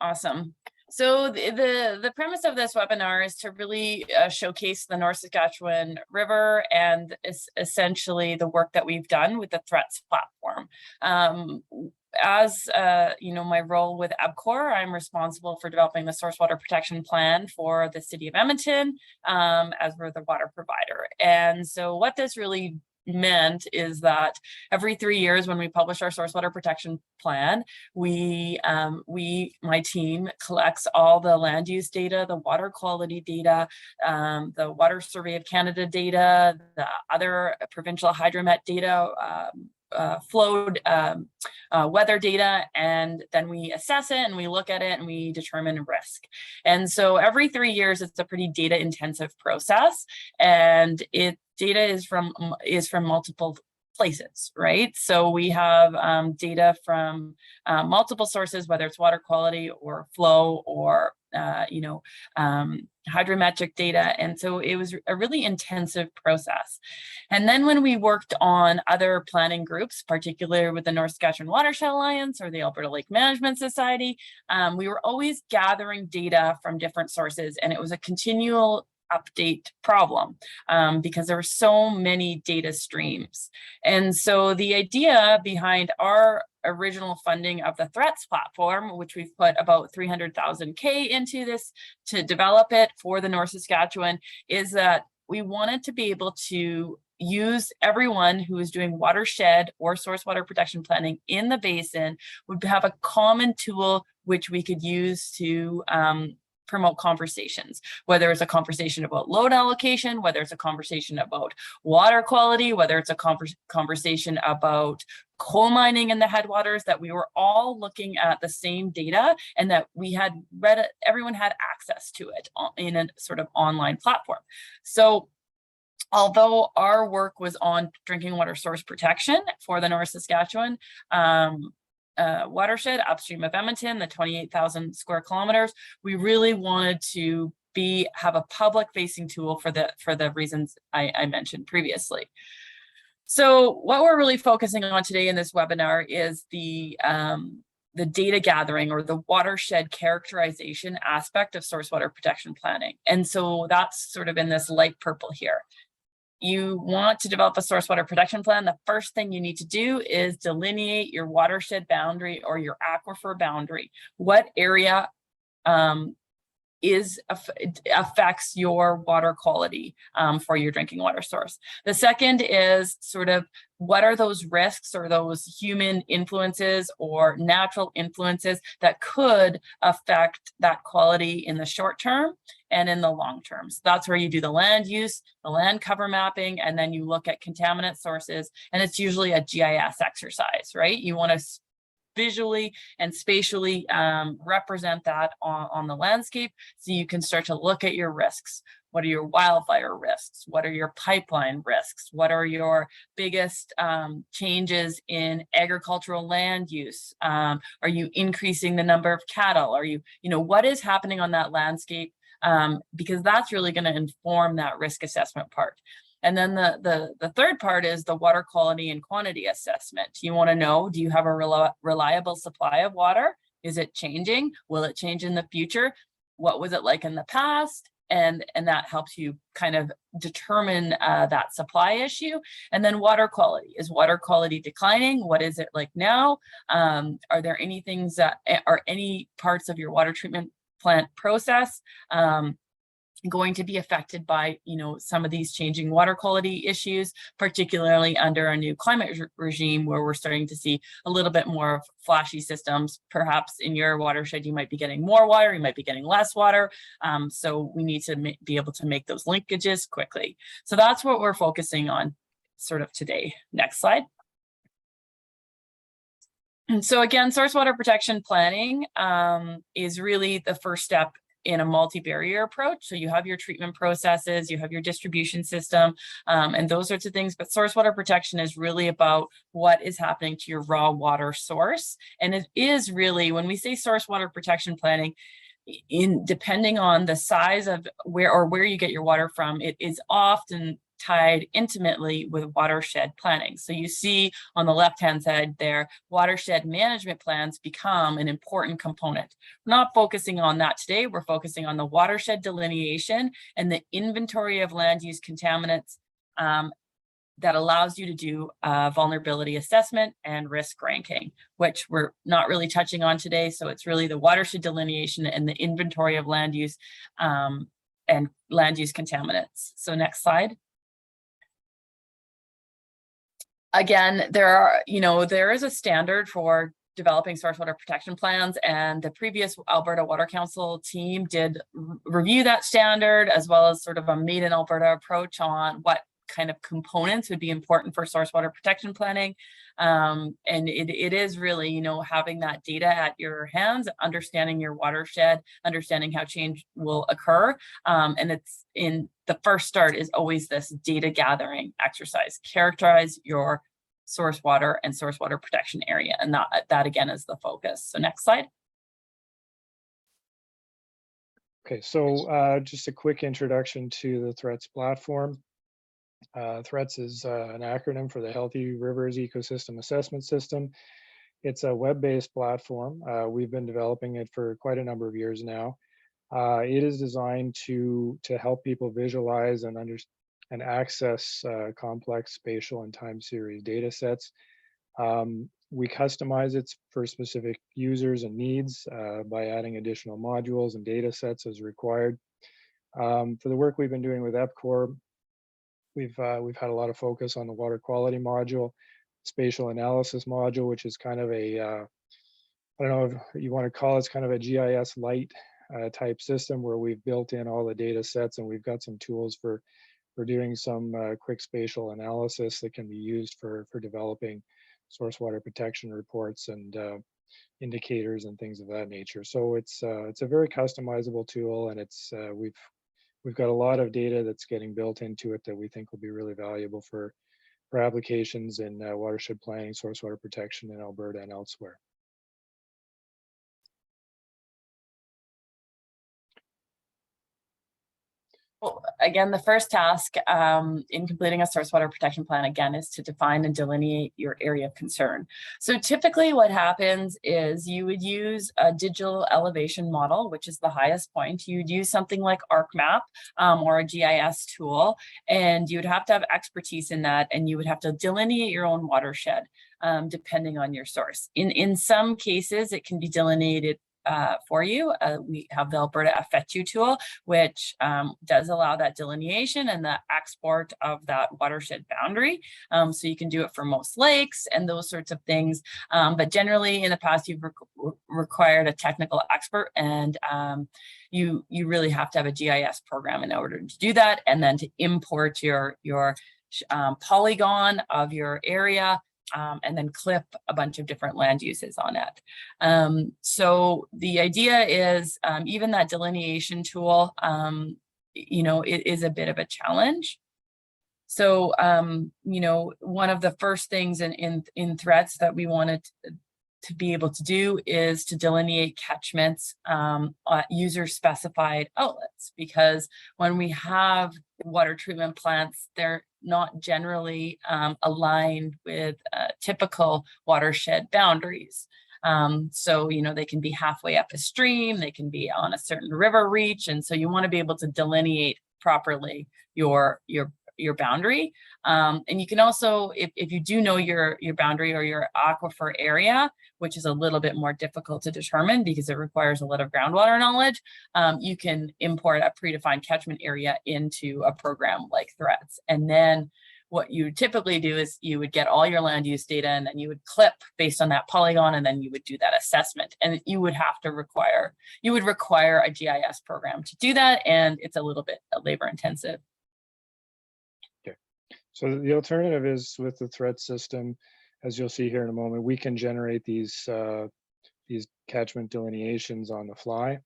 Awesome. So the premise of this webinar is to really showcase the North Saskatchewan River and essentially the work that we've done with the threats platform. As you know, my role with EPCOR, I'm responsible for developing the source water protection plan for the city of Edmonton, as we're the water provider. And so what this really meant is that every 3 years when we publish our source water protection plan, my team collects all the land use data, the water quality data, the Water Survey of Canada data, the other provincial hydromet data, weather data, and then we assess it and we look at it and we determine risk. And so every 3 years, it's a pretty data intensive process, and data is from multiple places, right? So we have data from multiple sources, whether it's water quality or flow or hydrometric data. And so it was a really intensive process. And then when we worked on other planning groups, particularly with the North Saskatchewan Watershed Alliance or the Alberta Lake Management Society, we were always gathering data from different sources, and it was a continual update problem because there were so many data streams. And so the idea behind our original funding of the threats platform, which we've put about 300,000 into this to develop it for the North Saskatchewan, is that we wanted to be able to use everyone who is doing watershed or source water protection planning in the basin would have a common tool which we could use to promote conversations, whether it's a conversation about load allocation, whether it's a conversation about water quality, whether it's a conversation about coal mining in the headwaters, that we were all looking at the same data and that we had read it, everyone had access to it in a sort of online platform. So although our work was on drinking water source protection for the North Saskatchewan watershed upstream of Edmonton, the 28,000 square kilometers, we really wanted to have a public facing tool for the reasons I mentioned previously. So what we're really focusing on today in this webinar is the data gathering or the watershed characterization aspect of source water protection planning. And so that's sort of in this light purple here. You want to develop a source water protection plan, the first thing you need to do is delineate your watershed boundary or your aquifer boundary. What area affects your water quality for your drinking water source. The second is sort of what are those risks or those human influences or natural influences that could affect that quality in the short term and in the long term. So that's where you do the land use, the land cover mapping, and then you look at contaminant sources, and it's usually a GIS exercise, right? You want to visually and spatially represent that on the landscape so you can start to look at your risks. What are your wildfire risks? What are your pipeline risks? What are your biggest changes in agricultural land use? Are you increasing the number of cattle? Are you, what is happening on that landscape? Because that's really going to inform that risk assessment part. And then the third part is the water quality and quantity assessment. You want to know, do you have a reliable supply of water? Is it changing? Will it change in the future? What was it like in the past? And that helps you kind of determine that supply issue. And then water quality. Is water quality declining? What is it like now? Are there any things that are any parts of your water treatment plant process going to be affected by some of these changing water quality issues, particularly under a new climate regime where we're starting to see a little bit more of flashy systems. Perhaps in your watershed you might be getting more water, you might be getting less water, so we need to be able to make those linkages quickly. So that's what we're focusing on sort of today. Next slide. And so again, source water protection planning is really the first step in a multi-barrier approach. So you have your treatment processes, you have your distribution system, and those sorts of things. But source water protection is really about what is happening to your raw water source. And it is really, when we say source water protection planning, depending on the size of where you get your water from, it is often tied intimately with watershed planning. So you see on the left-hand side there, watershed management plans become an important component. We're not focusing on that today. We're focusing on the watershed delineation and the inventory of land use contaminants that allows you to do vulnerability assessment and risk ranking, which we're not really touching on today. So it's really the watershed delineation and the inventory of land use and land use contaminants. So next slide. Again, there is a standard for developing source water protection plans, and the previous Alberta Water Council team did review that standard, as well as sort of a made in Alberta approach on what kind of components would be important for source water protection planning. And it is really, having that data at your hands, understanding your watershed, understanding how change will occur. And it's in the first start is always this data gathering exercise. Characterize your source water and source water protection area. And that again is the focus. So next slide. Okay, so just a quick introduction to the THREATS platform. THREATS is an acronym for the Healthy Rivers Ecosystem Assessment System. It's a web-based platform. We've been developing it for quite a number of years now. It is designed to help people visualize and access complex spatial and time series data sets. We customize it for specific users and needs by adding additional modules and data sets as required. For the work we've been doing with EPCOR, we've had a lot of focus on the water quality module, spatial analysis module, which is kind of a, I don't know if you want to call it, it's kind of a GIS light type system where we've built in all the data sets, and we've got some tools for doing some quick spatial analysis that can be used for developing source water protection reports and indicators and things of that nature. So it's a very customizable tool, and it's we've got a lot of data that's getting built into it that we think will be really valuable for applications in watershed planning, source water protection in Alberta and elsewhere. Well, again, the first task in completing a source water protection plan, again, is to define and delineate your area of concern. So typically what happens is you would use a digital elevation model, which is the highest point. You'd use something like ArcMap or a GIS tool, and you would have to have expertise in that, and you would have to delineate your own watershed depending on your source. In some cases, it can be delineated for you. We have the Alberta FETU tool, which does allow that delineation and the export of that watershed boundary. So you can do it for most lakes and those sorts of things. But generally in the past, you've required a technical expert, and you really have to have a GIS program in order to do that, and then to import your polygon of your area, and then clip a bunch of different land uses on it. So the idea is even that delineation tool, it is a bit of a challenge. So, one of the first things in THREATS that we wanted to be able to do is to delineate catchments, user specified outlets, because when we have water treatment plants, they're not generally aligned with typical watershed boundaries. So, they can be halfway up a stream, they can be on a certain river reach. And so you want to be able to delineate properly your boundary. And you can also, if you do know your boundary or your aquifer area, which is a little bit more difficult to determine because it requires a lot of groundwater knowledge, you can import a predefined catchment area into a program like THREATS. And then what you typically do is you would get all your land use data, and then you would clip based on that polygon, and then you would do that assessment. And you would require a GIS program to do that, and it's a little bit labor intensive. So the alternative is with the THREATS system, as you'll see here in a moment, we can generate these catchment delineations on the fly.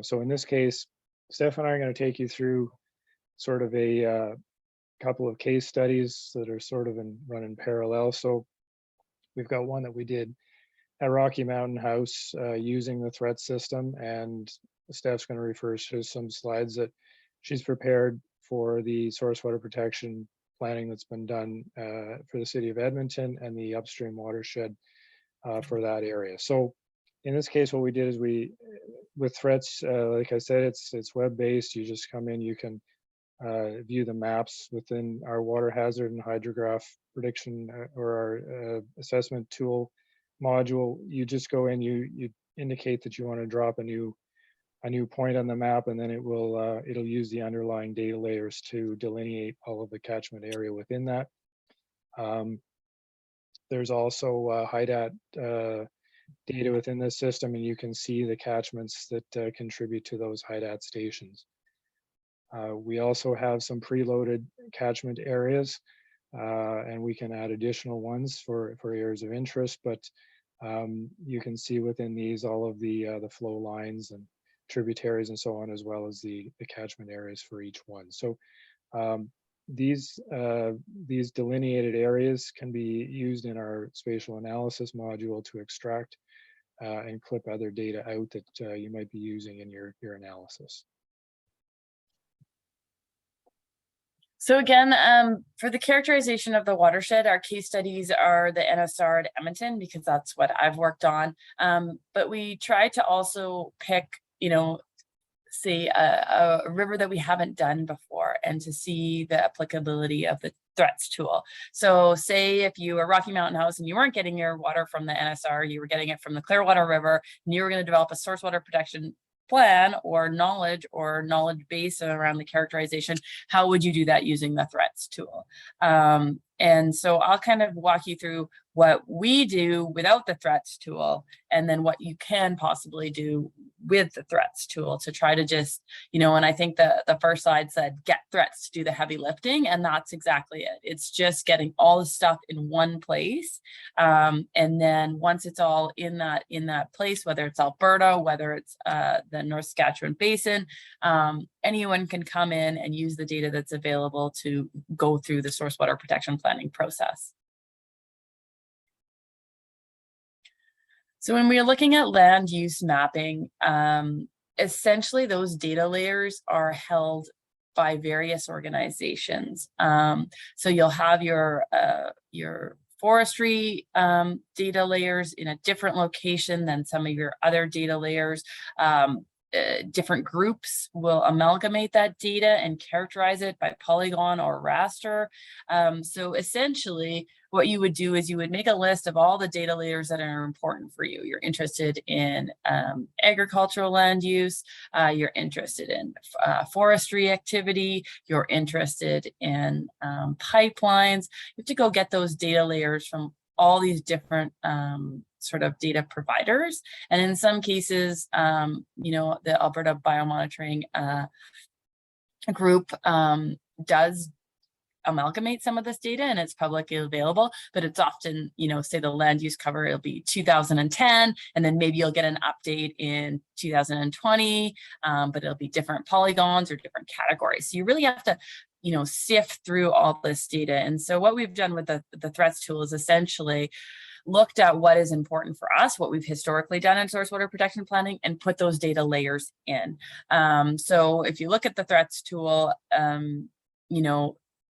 So in this case, Steph and I are going to take you through sort of a couple of case studies that are sort of run in parallel. So we've got one that we did at Rocky Mountain House using the THREATS system, and Steph's going to refer to some slides that she's prepared for the source water protection planning that's been done for the city of Edmonton and the upstream watershed for that area. So in this case, what we did is with threats, like I said, it's web-based. You just come in, you can view the maps within our water hazard and hydrograph prediction or our assessment tool module. You just go in, you indicate that you want to drop a new point on the map, and then it'll use the underlying data layers to delineate all of the catchment area within that. There's also HIDAT data within this system, and you can see the catchments that contribute to those HIDAT stations. We also have some preloaded catchment areas, and we can add additional ones for areas of interest, but you can see within these all of the flow lines and tributaries and so on, as well as the catchment areas for each one. So these delineated areas can be used in our spatial analysis module to extract and clip other data out that you might be using in your analysis. So again, for the characterization of the watershed, our case studies are the NSR at Edmonton, because that's what I've worked on. But we try to also pick, say a river that we haven't done before, and to see the applicability of the threats tool. So say if you were Rocky Mountain House and you weren't getting your water from the NSR, you were getting it from the Clearwater River, and you were going to develop a source water protection plan or knowledge base around the characterization, how would you do that using the threats tool? And so I'll kind of walk you through what we do without the threats tool, and then what you can possibly do with the threats tool to try to just, and I think the first slide said, get threats to do the heavy lifting, and that's exactly it. It's just getting all the stuff in one place. And then once it's all in that place, whether it's Alberta, whether it's the North Saskatchewan Basin, anyone can come in and use the data that's available to go through the source water protection planning process. So when we're looking at land use mapping, essentially those data layers are held by various organizations. So you'll have your forestry data layers in a different location than some of your other data layers. Different groups will amalgamate that data and characterize it by polygon or raster. So essentially what you would do is you would make a list of all the data layers that are important for you. You're interested in agricultural land use, you're interested in forestry activity, you're interested in pipelines. You have to go get those data layers from all these different sort of data providers. And in some cases, the Alberta Biomonitoring group does amalgamate some of this data, and it's publicly available, but it's often, say the land use cover, it'll be 2010, and then maybe you'll get an update in 2020, but it'll be different polygons or different categories. So you really have to sift through all this data. And so what we've done with the threats tool is essentially looked at what is important for us, what we've historically done in source water protection planning, and put those data layers in. So if you look at the threats tool,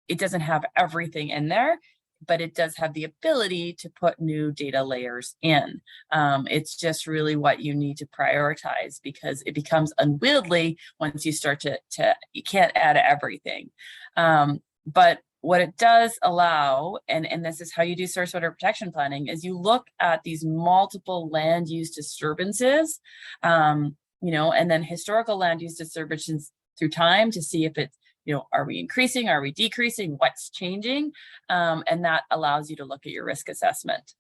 it doesn't have everything in there, but it does have the ability to put new data layers in. It's just really what you need to prioritize, because it becomes unwieldy once you start to you can't add everything. But what it does allow, and this is how you do source water protection planning, is you look at these multiple land use disturbances, and then historical land use disturbances through time to see if it's, are we increasing? Are we decreasing? What's changing? And that allows you to look at your risk assessment.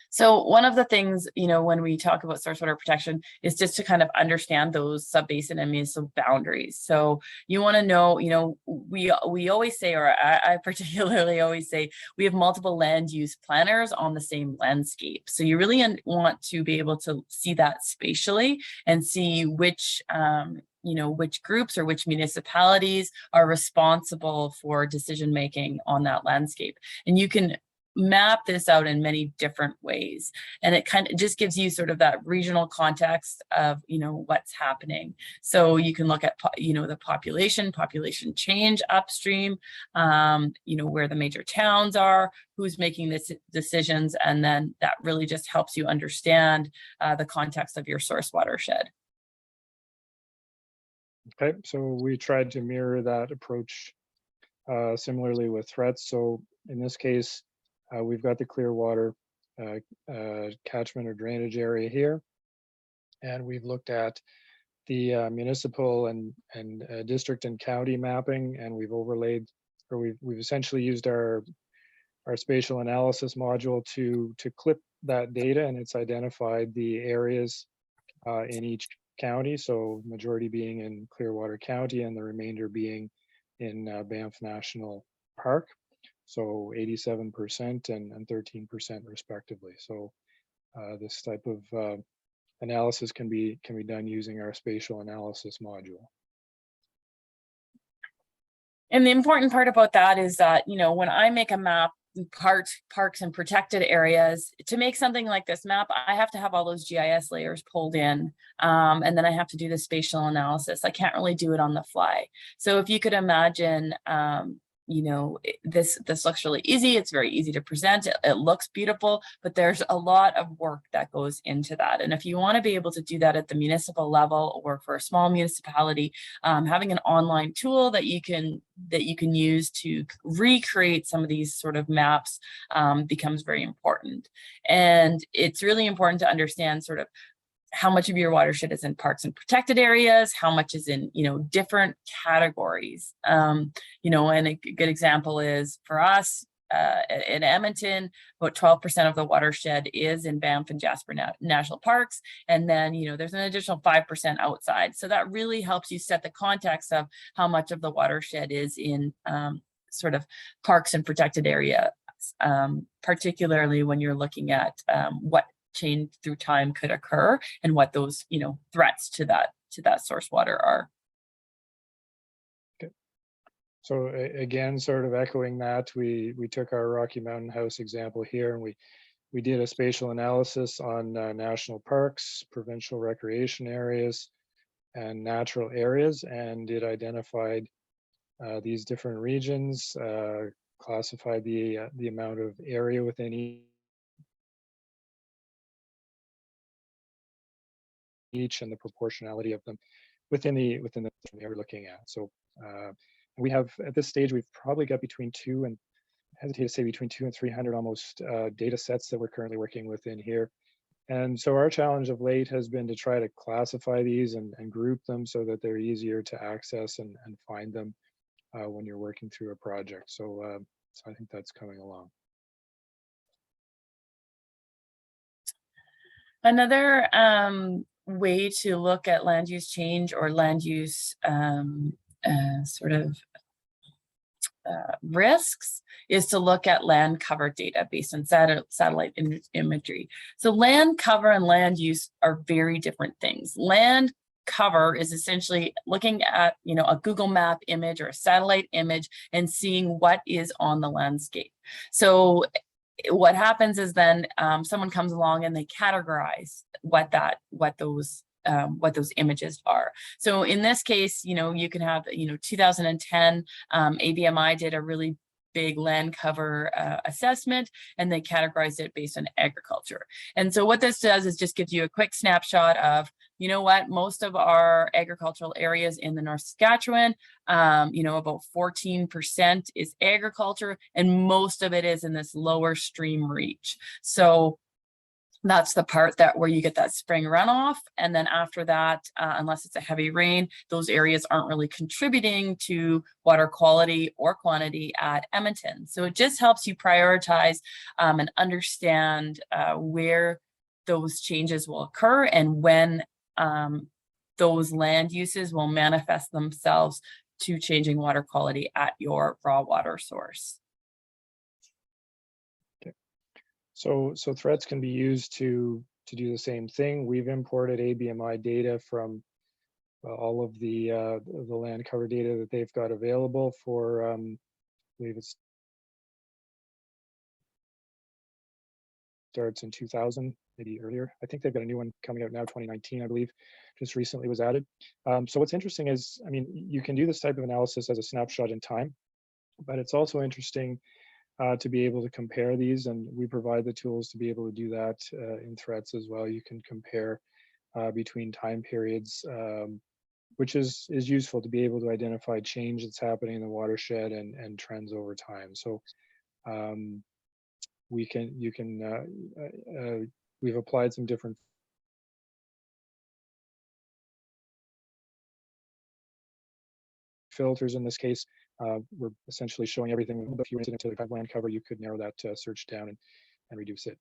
So one of the things, when we talk about source water protection is just to kind of understand those sub-basin and municipal boundaries. So you want to know, we always say, or I particularly always say, we have multiple land use planners on the same landscape. So you really want to be able to see that spatially and see which which groups or which municipalities are responsible for decision-making on that landscape. And you can map this out in many different ways. And it kind of just gives you sort of that regional context of, you know, what's happening. So you can look at, you know, the population change upstream, you know, where the major towns are, who's making the decisions, and then that really just helps you understand the context of your source watershed. Okay, so we tried to mirror that approach similarly with threats. So in this case, we've got the Clearwater catchment or drainage area here, and we've looked at the municipal and district and county mapping, and we've overlaid, or we've essentially used our spatial analysis module to clip that data, and it's identified the areas in each county. So majority being in Clearwater County and the remainder being in Banff National Park. So 87% and 13% respectively. So this type of analysis can be done using our spatial analysis module. And the important part about that is that, you know, when I make a map, parks and protected areas, to make something like this map, I have to have all those GIS layers pulled in, and then I have to do the spatial analysis. I can't really do it on the fly. So if you could imagine, you know, this looks really easy. It's very easy to present. It looks beautiful, but there's a lot of work that goes into that. And if you want to be able to do that at the municipal level or for a small municipality, having an online tool that you can use to recreate some of these sort of maps becomes very important. And it's really important to understand sort of how much of your watershed is in parks and protected areas, how much is in, you know, different categories. You know, and a good example is for us in Edmonton, about 12% of the watershed is in Banff and Jasper National Parks. And then, you know, there's an additional 5% outside. So that really helps you set the context of how much of the watershed is in sort of parks and protected areas, particularly when you're looking at what change through time could occur and what those, you know, threats to that source water are. Okay. So again, sort of echoing that, we took our Rocky Mountain House example here, and we did a spatial analysis on national parks, provincial recreation areas, and natural areas, and it identified these different regions, classified the amount of area within each and the proportionality of them within the area we're looking at. So we have, at this stage, we've probably got between I hesitate to say between 200 and 300 almost data sets that we're currently working within here. And so our challenge of late has been to try to classify these and group them so that they're easier to access and find them when you're working through a project. So, so I think that's coming along. Another way to look at land use change or land use sort of risks is to look at land cover data based on satellite imagery. So land cover and land use are very different things. Land cover is essentially looking at, you know, a Google map image or a satellite image and seeing what is on the landscape. So what happens is then someone comes along and they categorize what those images are. So in this case, you know, you can have, you know, 2010, ABMI did a really big land cover assessment, and they categorized it based on agriculture. And so what this does is just gives you a quick snapshot of, you know what, most of our agricultural areas in the North Saskatchewan, you know, about 14% is agriculture, and most of it is in this lower stream reach. So that's the part where you get that spring runoff. And then after that, unless it's a heavy rain, those areas aren't really contributing to water quality or quantity at Edmonton. So it just helps you prioritize and understand where those changes will occur and when those land uses will manifest themselves to changing water quality at your raw water source. So threats can be used to do the same thing. We've imported ABMI data from all of the land cover data that they've got available for, I believe it's starts in 2000, maybe earlier. I think they've got a new one coming out now, 2019, I believe, just recently was added. So what's interesting is, I mean, you can do this type of analysis as a snapshot in time, but it's also interesting to be able to compare these, and we provide the tools to be able to do that in threats as well. You can compare between time periods, which is useful to be able to identify change that's happening in the watershed and trends over time. So we've applied some different filters in this case. We're essentially showing everything. If you went into the land cover, you could narrow that search down and reduce it.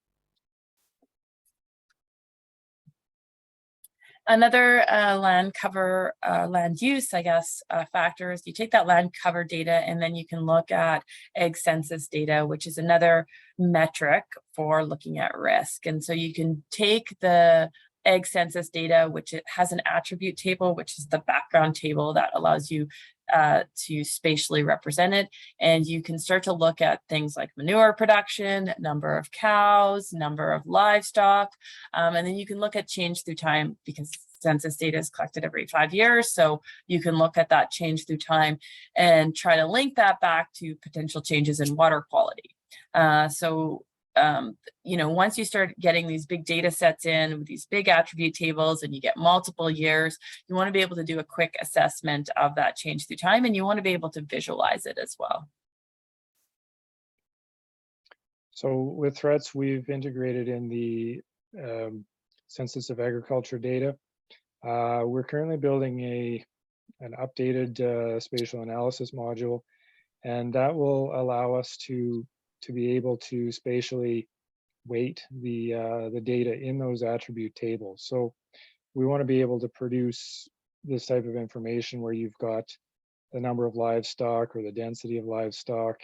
Another land cover, land use, I guess, factors. You take that land cover data and then you can look at egg census data, which is another metric for looking at risk. And so you can take the egg census data, which it has an attribute table, which is the background table that allows you to spatially represent it. And you can start to look at things like manure production, number of cows, number of livestock, and then you can look at change through time, because census data is collected every 5 years. So you can look at that change through time and try to link that back to potential changes in water quality. You know, once you start getting these big data sets in with these big attribute tables and you get multiple years, you want to be able to do a quick assessment of that change through time, and you want to be able to visualize it as well. So with threats, we've integrated in the Census of Agriculture data. We're currently building an updated spatial analysis module, and that will allow us to be able to spatially weight the data in those attribute tables. So we want to be able to produce this type of information where you've got the number of livestock or the density of livestock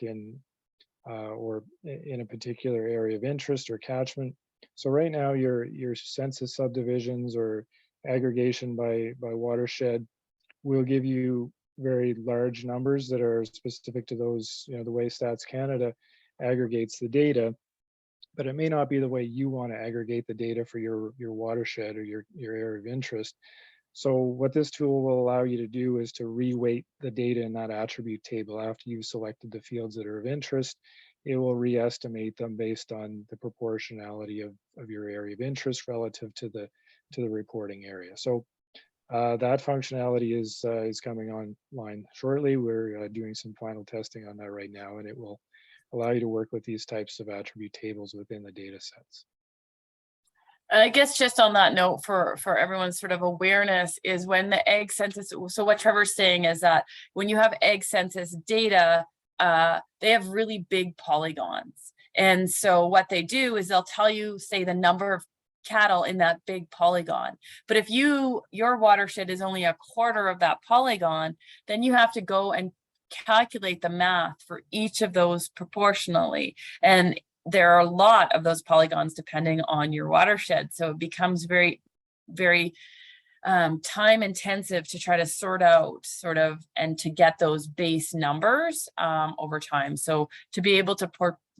or in a particular area of interest or catchment. So right now your census subdivisions or aggregation by watershed will give you very large numbers that are specific to those, you know, the way Stats Canada aggregates the data, but it may not be the way you want to aggregate the data for your watershed or your area of interest. So what this tool will allow you to do is to reweight the data in that attribute table. After you've selected the fields that are of interest, it will re-estimate them based on the proportionality of your area of interest relative to the reporting area. So that functionality is coming online shortly. We're doing some final testing on that right now, and it will allow you to work with these types of attribute tables within the data sets. I guess just on that note, for everyone's sort of awareness, is when the egg census, so what Trevor's saying is that when you have egg census data, they have really big polygons. And so what they do is they'll tell you, say, the number of cattle in that big polygon. But if your watershed is only a quarter of that polygon, then you have to go and calculate the math for each of those proportionally. And there are a lot of those polygons depending on your watershed. So it becomes very, very time intensive to try to sort out and to get those base numbers over time. So to be able to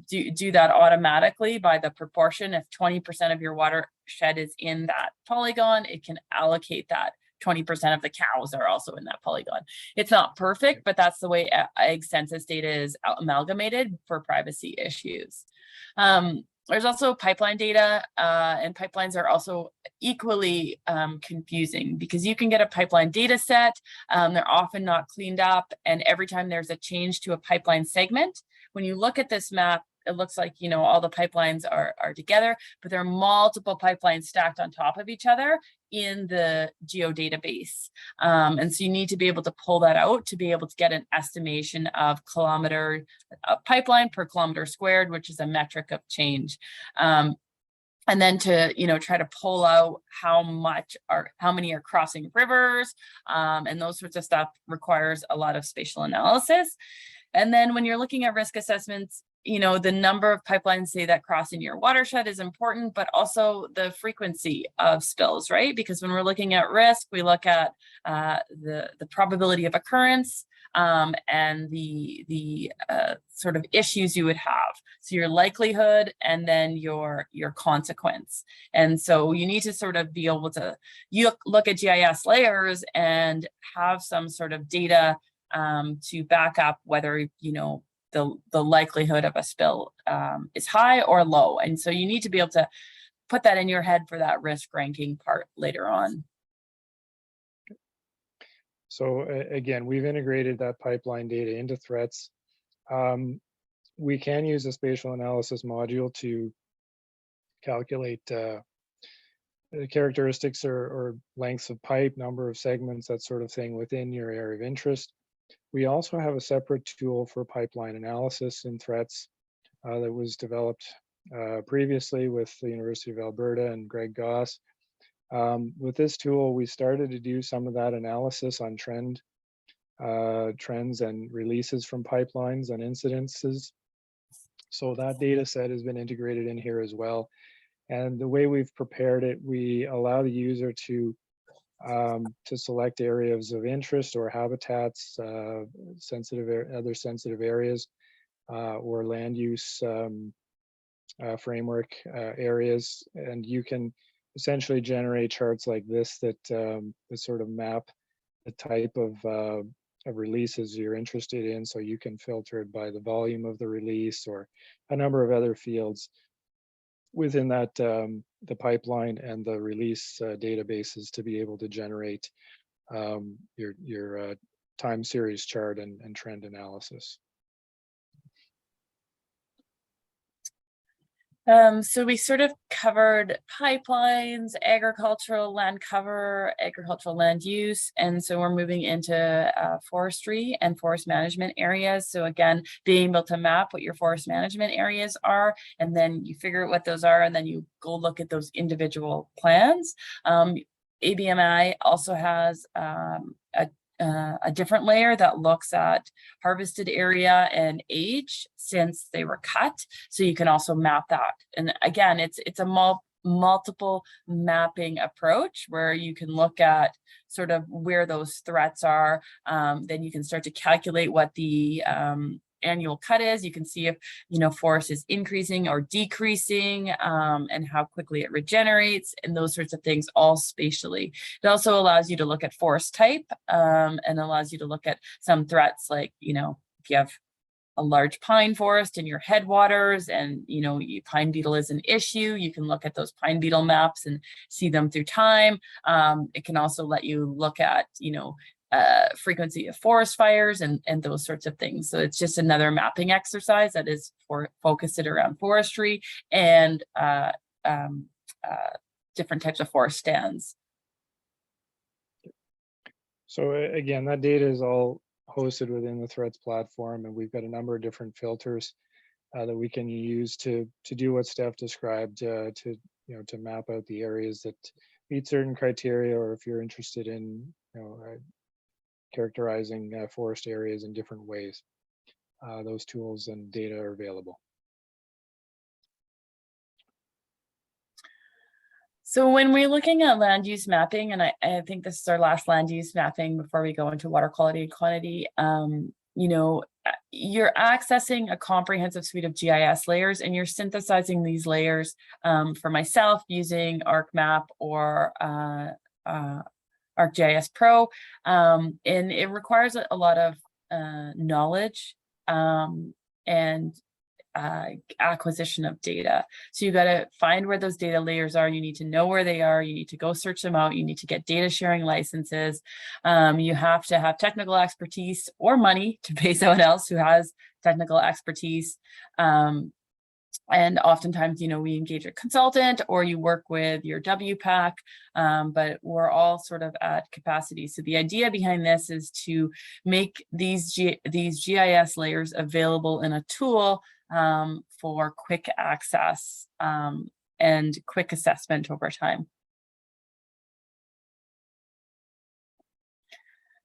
do that automatically by the proportion, if 20% of your watershed is in that polygon, it can allocate that 20% of the cows are also in that polygon. It's not perfect, but that's the way egg census data is amalgamated for privacy issues. There's also pipeline data, and pipelines are also equally confusing, because you can get a pipeline data set, they're often not cleaned up, and every time there's a change to a pipeline segment, when you look at this map, it looks like, you know, all the pipelines are together, but there are multiple pipelines stacked on top of each other in the geodatabase. And so you need to be able to pull that out to be able to get an estimation of pipeline per kilometer squared, which is a metric of change. And then to, you know, try to pull out how many are crossing rivers, and those sorts of stuff requires a lot of spatial analysis. And then when you're looking at risk assessments, you know, the number of pipelines, say, that cross in your watershed is important, but also the frequency of spills, right? Because when we're looking at risk, we look at the probability of occurrence, and the sort of issues you would have. So your likelihood and then your consequence. And so you need to sort of be able to look at GIS layers and have some sort of data to back up whether, you know, the likelihood of a spill is high or low. And so you need to be able to put that in your head for that risk ranking part later on. So again, we've integrated that pipeline data into threats. We can use a spatial analysis module to calculate the characteristics or lengths of pipe, number of segments, that sort of thing within your area of interest. We also have a separate tool for pipeline analysis in threats that was developed previously with the University of Alberta and Greg Goss. With this tool, we started to do some of that analysis on trends and releases from pipelines and incidences. So that data set has been integrated in here as well. And the way we've prepared it, we allow the user to select areas of interest or habitats, other sensitive areas, or land use framework areas. And you can essentially generate charts like this that sort of map the type of releases you're interested in. So you can filter it by the volume of the release or a number of other fields within that the pipeline and the release databases to be able to generate your time series chart and trend analysis. So we sort of covered pipelines, agricultural land cover, agricultural land use, and so we're moving into forestry and forest management areas. So again, being able to map what your forest management areas are, and then you figure out what those are, and then you go look at those individual plans. ABMI also has a different layer that looks at harvested area and age since they were cut. So you can also map that. And again, it's a multiple mapping approach where you can look at sort of where those threats are. Then you can start to calculate what the annual cut is. You can see if, you know, forest is increasing or decreasing, and how quickly it regenerates, and those sorts of things, all spatially. It also allows you to look at forest type, and allows you to look at some threats, like, you know, if you have a large pine forest in your headwaters and, you know, pine beetle is an issue, you can look at those pine beetle maps and see them through time. It can also let you look at, you know, frequency of forest fires and those sorts of things. So it's just another mapping exercise that is focused around forestry and different types of forest stands. So again, that data is all hosted within the threats platform, and we've got a number of different filters that we can use to do what Steph described, to map out the areas that meet certain criteria, or if you're interested in characterizing forest areas in different ways. Those tools and data are available. So when we're looking at land use mapping, and I think this is our last land use mapping before we go into water quality and quantity, you know, you're accessing a comprehensive suite of GIS layers, and you're synthesizing these layers, for myself, using ArcMap or ArcGIS Pro, and it requires a lot of knowledge and acquisition of data. So you got to find where those data layers are. You need to know where they are. You need to go search them out. You need to get data sharing licenses. You have to have technical expertise or money to pay someone else who has technical expertise. And oftentimes, you know, we engage a consultant or you work with your WPAC, but we're all sort of at capacity. So the idea behind this is to make these GIS layers available in a tool for quick access and quick assessment over time.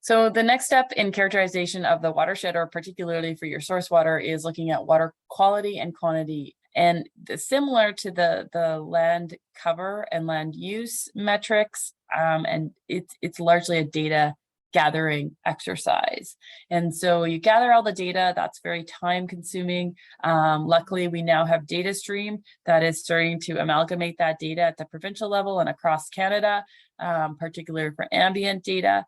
So the next step in characterization of the watershed, or particularly for your source water, is looking at water quality and quantity. And similar to the land cover and land use metrics, and it's largely a data gathering exercise. And so you gather all the data. That's very time consuming. Luckily, we now have DataStream that is starting to amalgamate that data at the provincial level and across Canada, particularly for ambient data.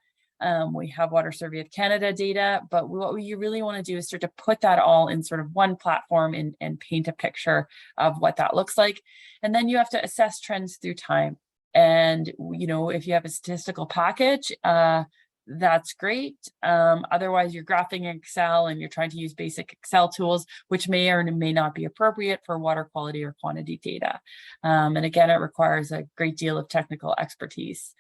We have Water Survey of Canada data, but what you really want to do is start to put that all in sort of one platform and paint a picture of what that looks like. And then you have to assess trends through time. And, you know, if you have a statistical package, that's great. Otherwise, you're graphing in Excel and you're trying to use basic Excel tools, which may or may not be appropriate for water quality or quantity data. And again, it requires a great deal of technical expertise.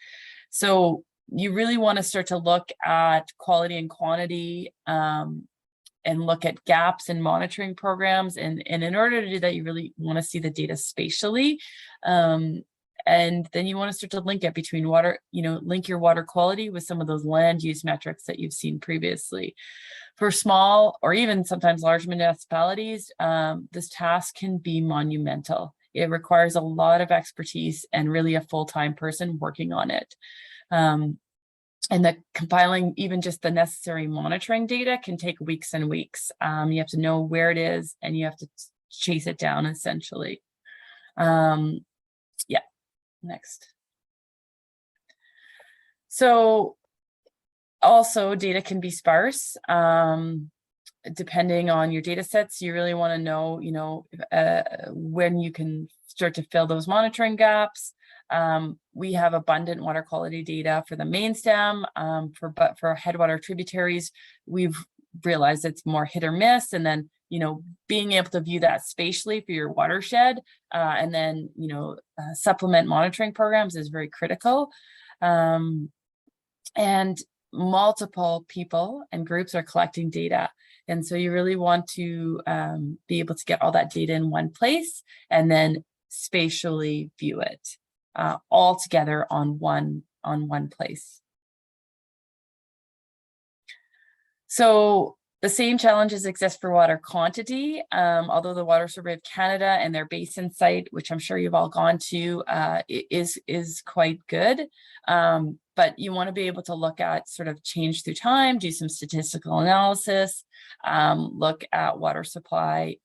So you really want to start to look at quality and quantity and look at gaps in monitoring programs. And in order to do that, you really want to see the data spatially. And then you want to start to link it between water, you know, link your water quality with some of those land use metrics that you've seen previously. For small or even sometimes large municipalities, this task can be monumental. It requires a lot of expertise and really a full-time person working on it. And that compiling even just the necessary monitoring data can take weeks and weeks. You have to know where it is and you have to chase it down essentially. Yeah. Next. So also data can be sparse. Depending on your data sets, you really want to know, you know, when you can start to fill those monitoring gaps. We have abundant water quality data for the main stem, but for headwater tributaries, we've realized it's more hit or miss. And then, you know, being able to view that spatially for your watershed and then, you know, supplement monitoring programs is very critical. And multiple people and groups are collecting data. And so you really want to be able to get all that data in one place and then spatially view it all together on one place. So the same challenges exist for water quantity, although the Water Survey of Canada and their basin site, which I'm sure you've all gone to, is quite good. But you want to be able to look at sort of change through time, do some statistical analysis, look at water supply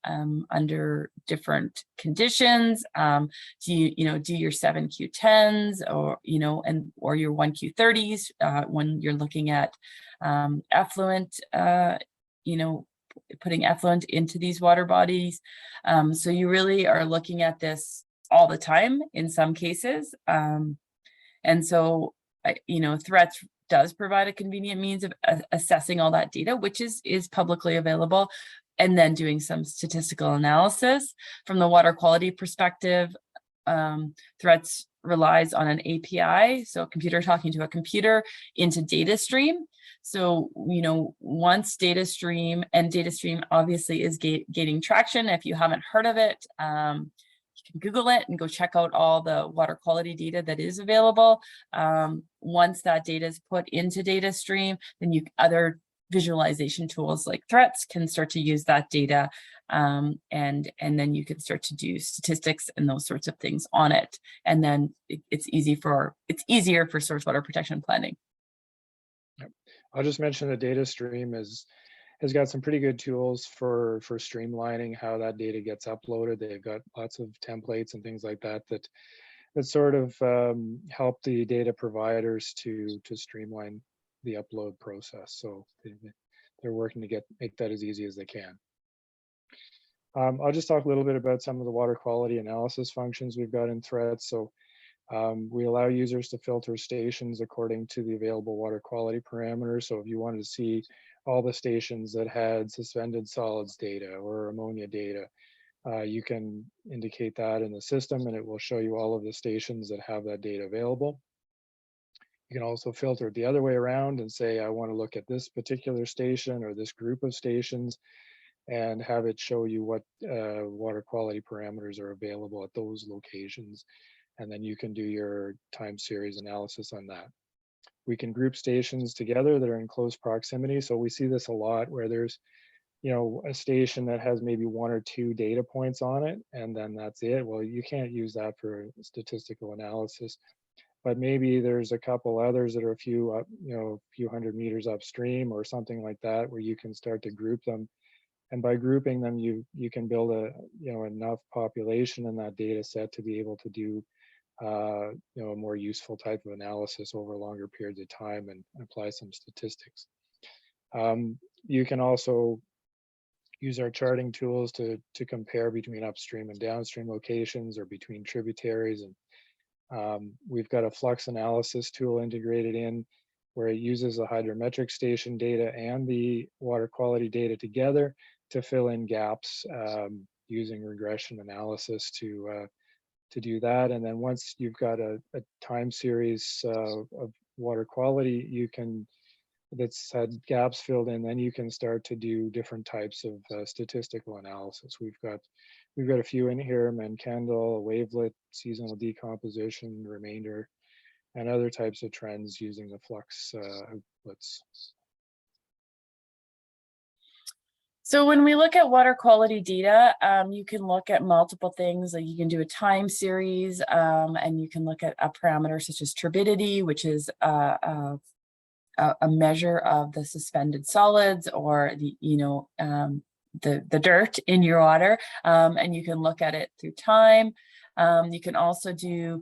under different conditions. Do your 7Q10s or, you know, or your 1Q30s when you're looking at effluent, you know, putting effluent into these water bodies. So you really are looking at this all the time in some cases. And so, you know, Threats does provide a convenient means of assessing all that data, which is publicly available, and then doing some statistical analysis. From the water quality perspective, Threats relies on an API, so a computer talking to a computer into DataStream. So, you know, once DataStream, and DataStream obviously is gaining traction. If you haven't heard of it, you can Google it and go check out all the water quality data that is available. Once that data is put into DataStream, then other visualization tools like Threats can start to use that data, and then you can start to do statistics and those sorts of things on it. And then it's easier for source water protection planning. Yep. I'll just mention the DataStream has got some pretty good tools for streamlining how that data gets uploaded. They've got lots of templates and things like that sort of help the data providers to streamline the upload process. So they're working to make that as easy as they can. I'll just talk a little bit about some of the water quality analysis functions we've got in Threats. So we allow users to filter stations according to the available water quality parameters. So if you wanted to see all the stations that had suspended solids data or ammonia data, you can indicate that in the system and it will show you all of the stations that have that data available. You can also filter it the other way around and say, I want to look at this particular station or this group of stations and have it show you what water quality parameters are available at those locations. And then you can do your time series analysis on that. We can group stations together that are in close proximity. So we see this a lot where there's, you know, a station that has maybe 1 or 2 data points on it, and then that's it. Well, you can't use that for statistical analysis. but maybe there's a couple others that are a few up, a few hundred meters upstream or something like that, where you can start to group them. And by grouping them, you can build enough population in that data set to be able to do a more useful type of analysis over longer periods of time and apply some statistics. You can also use our charting tools to compare between upstream and downstream locations or between tributaries. And we've got a flux analysis tool integrated in where it uses the hydrometric station data and the water quality data together to fill in gaps using regression analysis to do that. And then once you've got a time series of water quality, that's had gaps filled in, then you can start to do different types of statistical analysis. We've got a few in here: Mankandel, wavelet, seasonal decomposition, remainder, and other types of trends using the flux outputs. So when we look at water quality data, you can look at multiple things. Like you can do a time series, and you can look at a parameter such as turbidity, which is a measure of the suspended solids or the dirt in your water, and you can look at it through time. You can also do,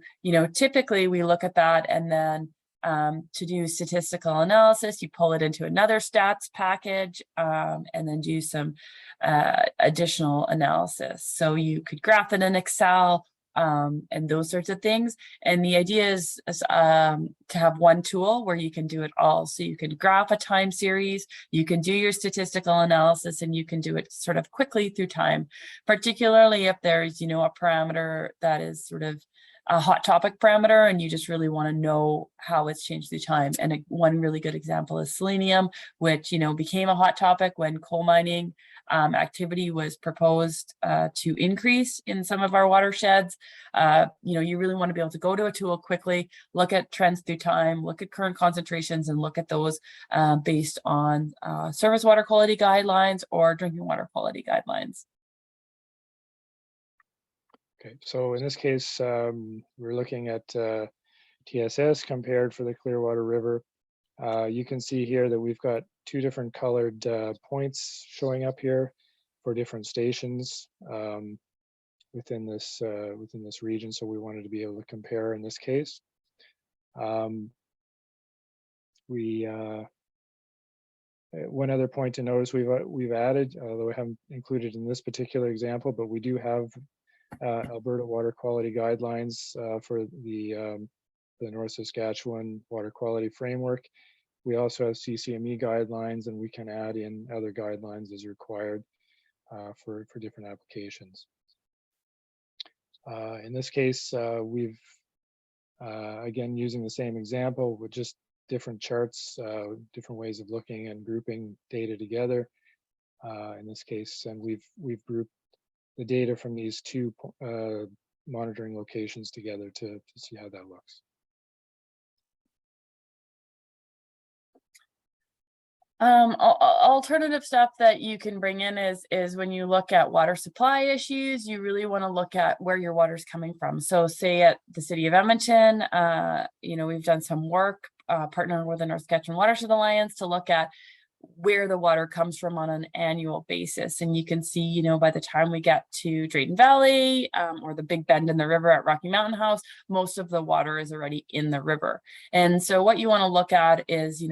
typically we look at that, and then to do statistical analysis, you pull it into another stats package, and then do some additional analysis. So you could graph it in Excel, and those sorts of things. And the idea is to have one tool where you can do it all. So you can graph a time series, you can do your statistical analysis, and you can do it sort of quickly through time, particularly if there's, a parameter that is sort of a hot topic parameter and you just really want to know how it's changed through time. And one really good example is selenium, which, became a hot topic when coal mining activity was proposed to increase in some of our watersheds. You really want to be able to go to a tool quickly, look at trends through time, look at current concentrations, and look at those based on surface water quality guidelines or drinking water quality guidelines. Okay, so in this case, we're looking at TSS compared for the Clearwater River. You can see here that we've got two different colored points showing up here for different stations within this region. So we wanted to be able to compare in this case. One other point to notice we've added, although we haven't included in this particular example, but we do have Alberta water quality guidelines for the North Saskatchewan water quality framework. We also have CCME guidelines, and we can add in other guidelines as required for different applications. In this case, we've again using the same example with just different charts, different ways of looking and grouping data together. In this case, and we've grouped the data from these two monitoring locations together to see how that looks. Alternative stuff that you can bring in is when you look at water supply issues, you really want to look at where your water is coming from. So say at the City of Edmonton, we've done some work partnering with the North Saskatchewan Watershed Alliance to look at where the water comes from on an annual basis. And you can see, by the time we get to Drayton Valley or the big bend in the river at Rocky Mountain House, most of the water is already in the river. And so what you want to look at is,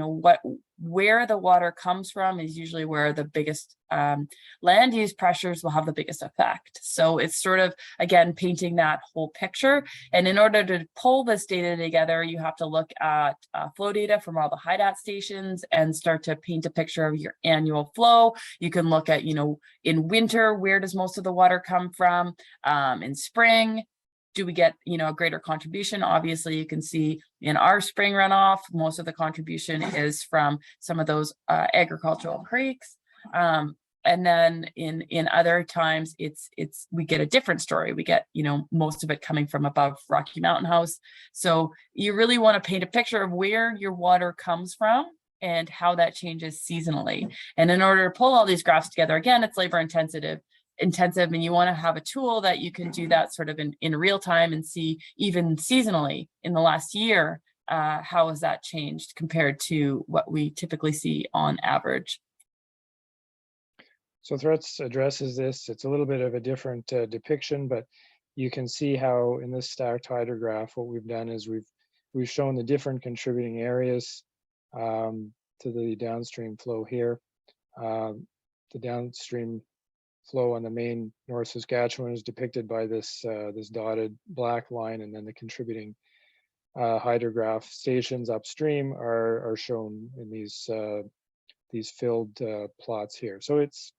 where the water comes from is usually where the biggest land use pressures will have the biggest effect. So it's sort of, again, painting that whole picture. And in order to pull this data together, you have to look at flow data from all the HYDAT stations and start to paint a picture of your annual flow. You can look at, in winter, where does most of the water come from? In spring, do we get, a greater contribution? Obviously, you can see in our spring runoff, most of the contribution is from some of those agricultural creeks. And then in other times, we get a different story. We get, most of it coming from above Rocky Mountain House. So you really want to paint a picture of where your water comes from and how that changes seasonally. And in order to pull all these graphs together, again, it's labor intensive. intensive and you want to have a tool that you can do that sort of in real time and see even seasonally in the last year, how has that changed compared to what we typically see on average? So threats addresses this. It's a little bit of a different depiction, but you can see how in this stacked hydrograph, what we've done is we've shown the different contributing areas to the downstream flow here. The downstream flow on the main North Saskatchewan is depicted by this this dotted black line, and then the contributing hydrograph stations upstream are shown in these filled plots here. So it's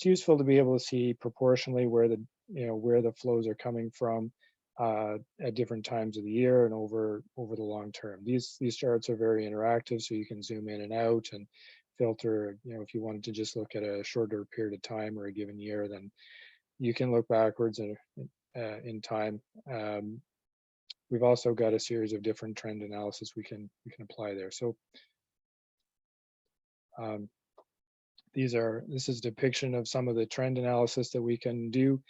useful to be able to see proportionally where the flows are coming from at different times of the year and over the long term. These charts are very interactive, so you can zoom in and out and filter. If you wanted to just look at a shorter period of time or a given year, then you can look backwards in time. We've also got a series of different trend analysis we can apply there. So this is a depiction of some of the trend analysis that we can do.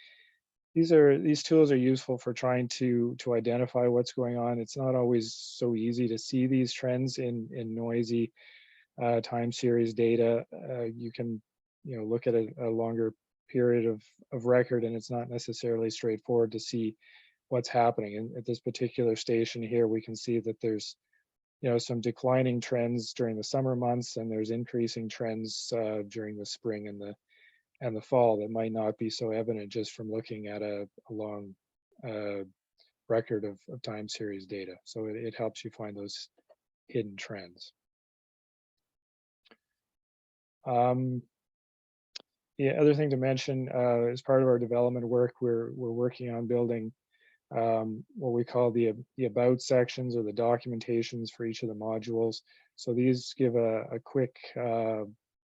These tools are useful for trying to identify what's going on. It's not always so easy to see these trends in noisy time series data. You can look at a longer period of record, and it's not necessarily straightforward to see what's happening. And at this particular station here, we can see that there's some declining trends during the summer months, and there's increasing trends during the spring and the fall that might not be so evident just from looking at a long record of time series data. So it helps you find those hidden trends. The other thing to mention, as part of our development work, we're working on building what we call the about sections, or the documentations for each of the modules. So these give a quick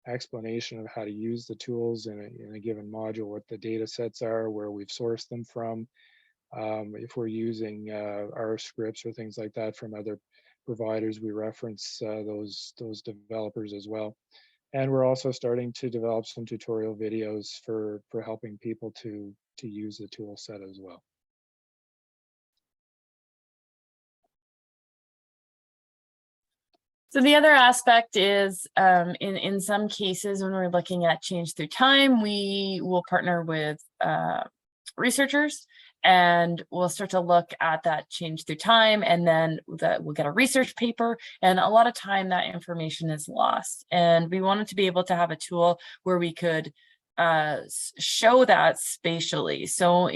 explanation of how to use the tools in a given module, what the data sets are, where we've sourced them from, if we're using our scripts or things like that from other providers, we reference those developers as well. And we're also starting to develop some tutorial videos for helping people to use the tool set as well. So the other aspect is in some cases when we're looking at change through time, we will partner with researchers, and we'll start to look at that change through time, and then we'll get a research paper, and a lot of time that information is lost. And we wanted to be able to have a tool where we could show that spatially. So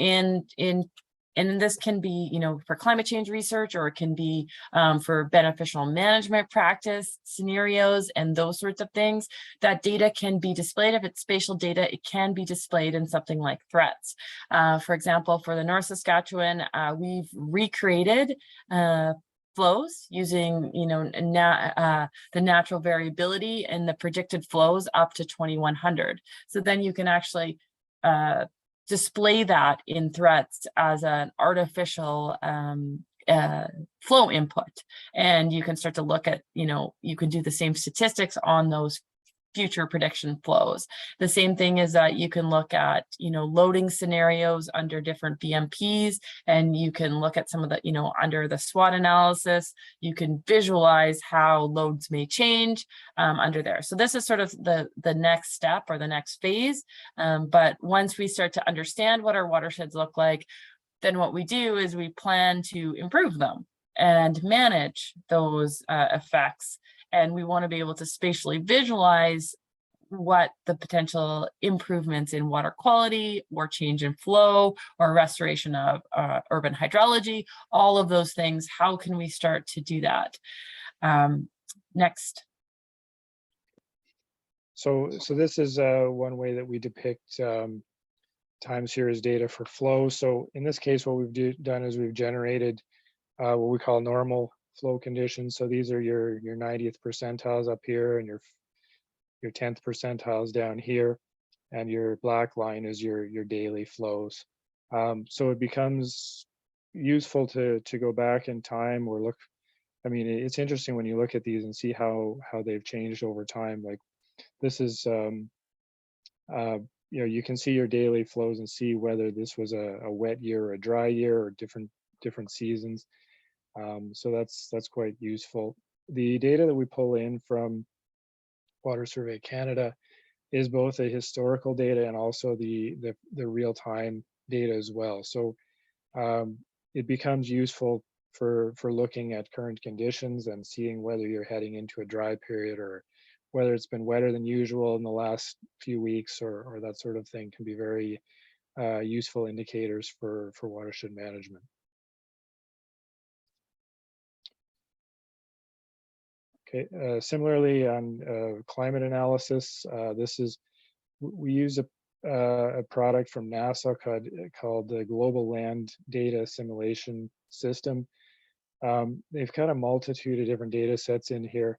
and this can be, for climate change research, or it can be for beneficial management practice scenarios and those sorts of things. That data can be displayed. If it's spatial data, it can be displayed in something like threats. For example, for the North Saskatchewan, we've recreated flows using, the natural variability and the predicted flows up to 2100. So then you can actually display that in threats as an artificial flow input, and you can start to look at, you can do the same statistics on those future prediction flows. The same thing is that you can look at, loading scenarios under different BMPs, and you can look at some of the, under the SWOT analysis, you can visualize how loads may change under there. So this is sort of the next step, or the next phase. But once we start to understand what our watersheds look like, then what we do is we plan to improve them and manage those effects. And we want to be able to spatially visualize what the potential improvements in water quality, or change in flow, or restoration of urban hydrology, all of those things. How can we start to do that? Next. So this is one way that we depict time series data for flow. So in this case, what we've done is we've generated what we call normal flow conditions. So these are your 90th percentiles up here, and your 10th percentiles down here, and your black line is your daily flows. So it becomes useful to go back in time, or look. I mean, it's interesting when you look at these and see how they've changed over time. Like this is you can see your daily flows and see whether this was a wet year or a dry year or different seasons. So that's quite useful. The data that we pull in from Water Survey Canada is both a historical data and also the real-time data as well. So it becomes useful for looking at current conditions and seeing whether you're heading into a dry period or whether it's been wetter than usual in the last few weeks or that sort of thing can be very useful indicators for watershed management. Okay, similarly on climate analysis, we use a product from NASA called the Global Land Data Assimilation System. They've got a multitude of different data sets in here.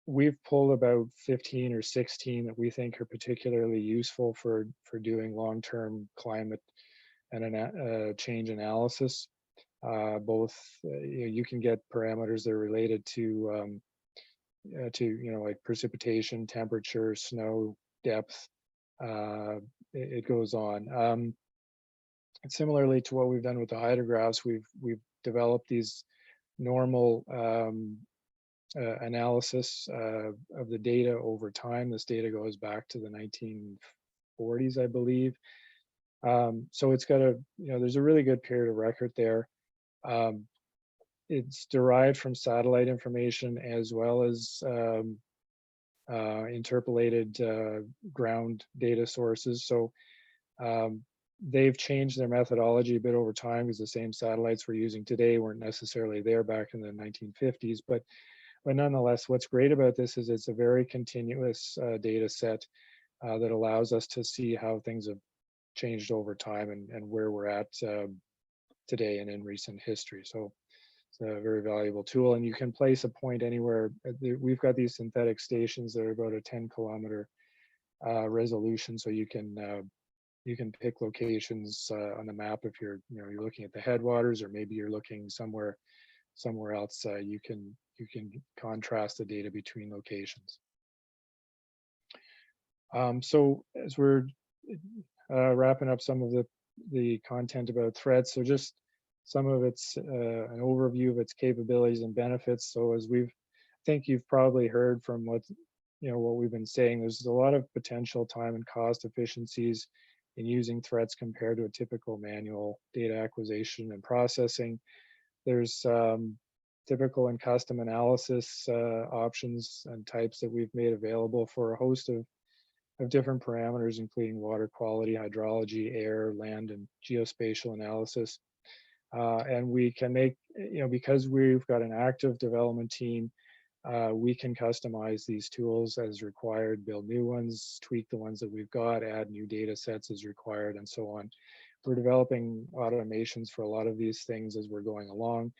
We've pulled about 15 or 16 that we think are particularly useful for doing long-term climate and change analysis. Both you can get parameters that are related to like precipitation, temperature, snow depth. It goes on. Similarly to what we've done with the hydrographs, we've developed these normal analysis of the data over time. This data goes back to the 1940s, I believe. So it's got there's a really good period of record there. It's derived from satellite information as well as interpolated ground data sources. So they've changed their methodology a bit over time because the same satellites we're using today weren't necessarily there back in the 1950s. But nonetheless, what's great about this is it's a very continuous data set that allows us to see how things have changed over time and where we're at today and in recent history. So it's a very valuable tool, and you can place a point anywhere. We've got these synthetic stations that are about a 10-kilometer resolution, so you can pick locations on the map if you're looking at the headwaters, or maybe you're looking somewhere else. You can contrast the data between locations. So as we're wrapping up some of the content about threats, so just some of its an overview of its capabilities and benefits. So as I think you've probably heard from what we've been saying, there's a lot of potential time and cost efficiencies in using threats compared to a typical manual data acquisition and processing. There's typical and custom analysis options and types that we've made available for a host of different parameters, including water quality, hydrology, air, land, and geospatial analysis. And we can make, because we've got an active development team, we can customize these tools as required, build new ones, tweak the ones that we've got, add new data sets as required, and so on. We're developing automations for a lot of these things as we're going along.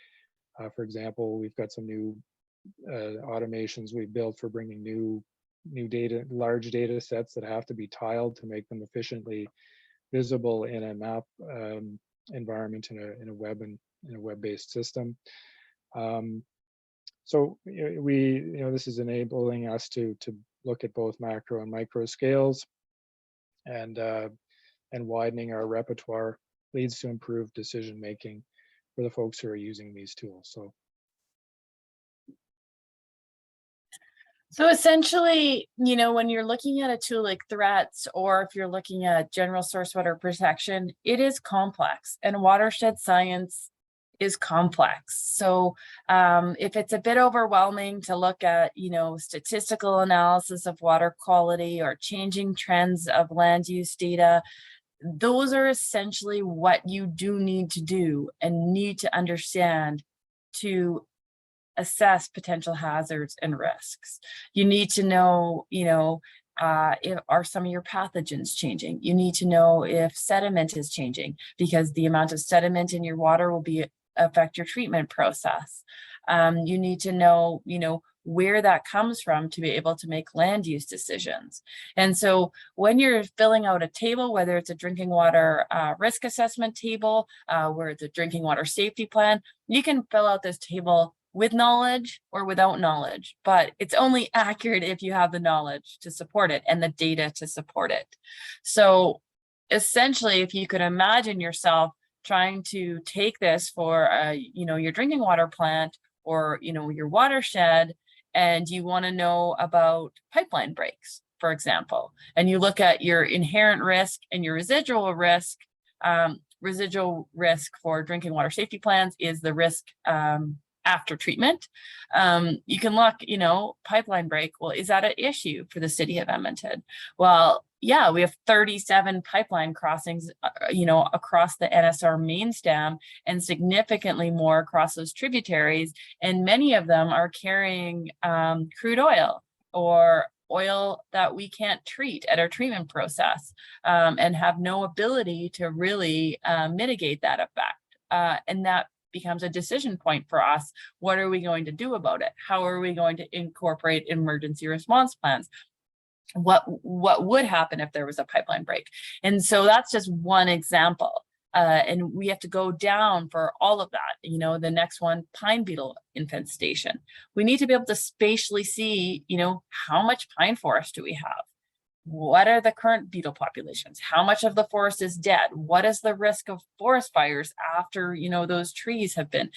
For example, we've got some new automations we've built for bringing new data, large data sets that have to be tiled to make them efficiently visible in a map environment in a web-based system. So this is enabling us to look at both macro and micro scales, and widening our repertoire leads to improved decision making for the folks who are using these tools. So essentially, when you're looking at a tool like threats, or if you're looking at general source water protection, it is complex, and watershed science is complex. So if it's a bit overwhelming to look at, statistical analysis of water quality or changing trends of land use data, those are essentially what you do need to do and need to understand to assess potential hazards and risks. You need to know, are some of your pathogens changing? You need to know if sediment is changing, because the amount of sediment in your water will affect your treatment process. You need to know, where that comes from to be able to make land use decisions. And so when you're filling out a table, whether it's a drinking water risk assessment table, where it's a drinking water safety plan, you can fill out this table with knowledge or without knowledge, but it's only accurate if you have the knowledge to support it and the data to support it. So essentially, if you could imagine yourself trying to take this for, your drinking water plant or, your watershed, and you want to know about pipeline breaks, for example, and you look at your inherent risk and your residual risk. Residual risk for drinking water safety plans is the risk after treatment. You can look, pipeline break. Well, is that an issue for the city of Edmonton? Well, yeah, we have 37 pipeline crossings, across the NSR main stem and significantly more across those tributaries. And many of them are carrying crude oil or oil that we can't treat at our treatment process and have no ability to really mitigate that effect. And that becomes a decision point for us. What are we going to do about it? How are we going to incorporate emergency response plans? What would happen if there was a pipeline break? And so that's just one example. And we have to go down for all of that. The next one, pine beetle infestation. We need to be able to spatially see, how much pine forest do we have? What are the current beetle populations? How much of the forest is dead? What is the risk of forest fires after, those trees have been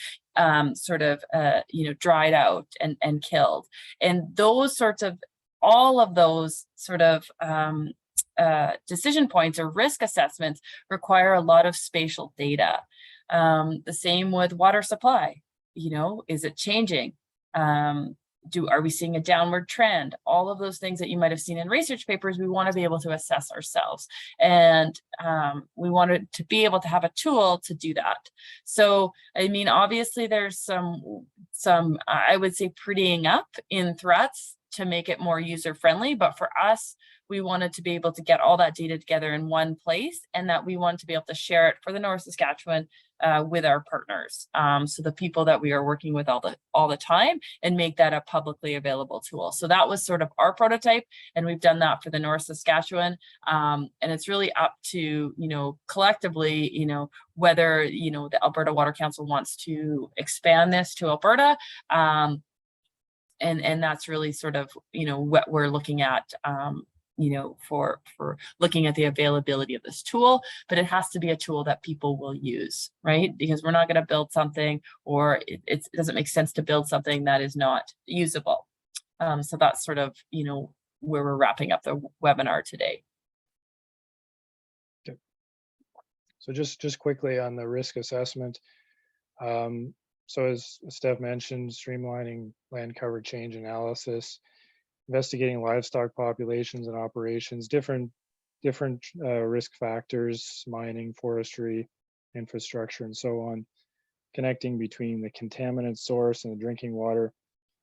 dried out and killed? And those sorts of, all of those sort of decision points or risk assessments require a lot of spatial data. The same with water supply. Is it changing? Are we seeing a downward trend? All of those things that you might have seen in research papers, we want to be able to assess ourselves. And we wanted to be able to have a tool to do that. So, obviously there's some I would say, prettying up in threats to make it more user-friendly. But for us, we wanted to be able to get all that data together in one place, and that we wanted to be able to share it for the North Saskatchewan with our partners. So the people that we are working with all the time, and make that a publicly available tool. So that was sort of our prototype, and we've done that for the North Saskatchewan. And it's really up to, collectively, whether, the Alberta Water Council wants to expand this to Alberta. And that's really sort of, what we're looking at, for looking at the availability of this tool. But it has to be a tool that people will use, right? Because we're not going to build something, or it doesn't make sense to build something that is not usable. So that's sort of, where we're wrapping up the webinar today. Okay. So just quickly on the risk assessment. So as Steph mentioned, streamlining land cover change analysis, investigating livestock populations and operations, different risk factors, mining, forestry, infrastructure, and so on, connecting between the contaminant source and the drinking water.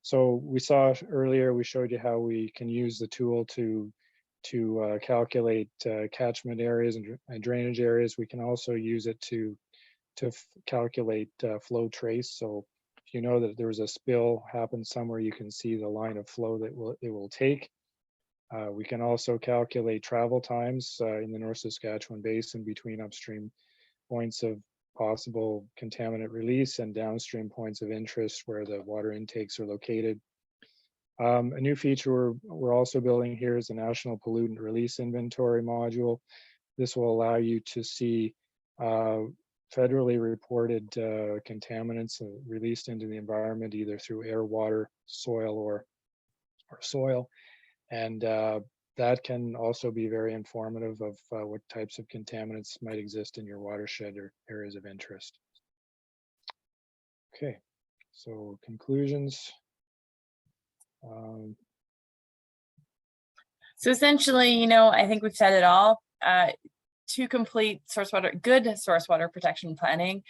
So we saw earlier, we showed you how we can use the tool to calculate catchment areas and drainage areas. We can also use it to calculate flow trace. So if you know that there was a spill happened somewhere, you can see the line of flow that it will take. We can also calculate travel times in the North Saskatchewan Basin between upstream points of possible contaminant release and downstream points of interest where the water intakes are located. A new feature we're also building here is the National Pollutant Release Inventory module. This will allow you to see federally reported contaminants released into the environment, either through air, water, soil, or soil. And that can also be very informative of what types of contaminants might exist in your watershed or areas of interest. Okay, so conclusions. So essentially, I think we've said it all. To complete good source water protection planning,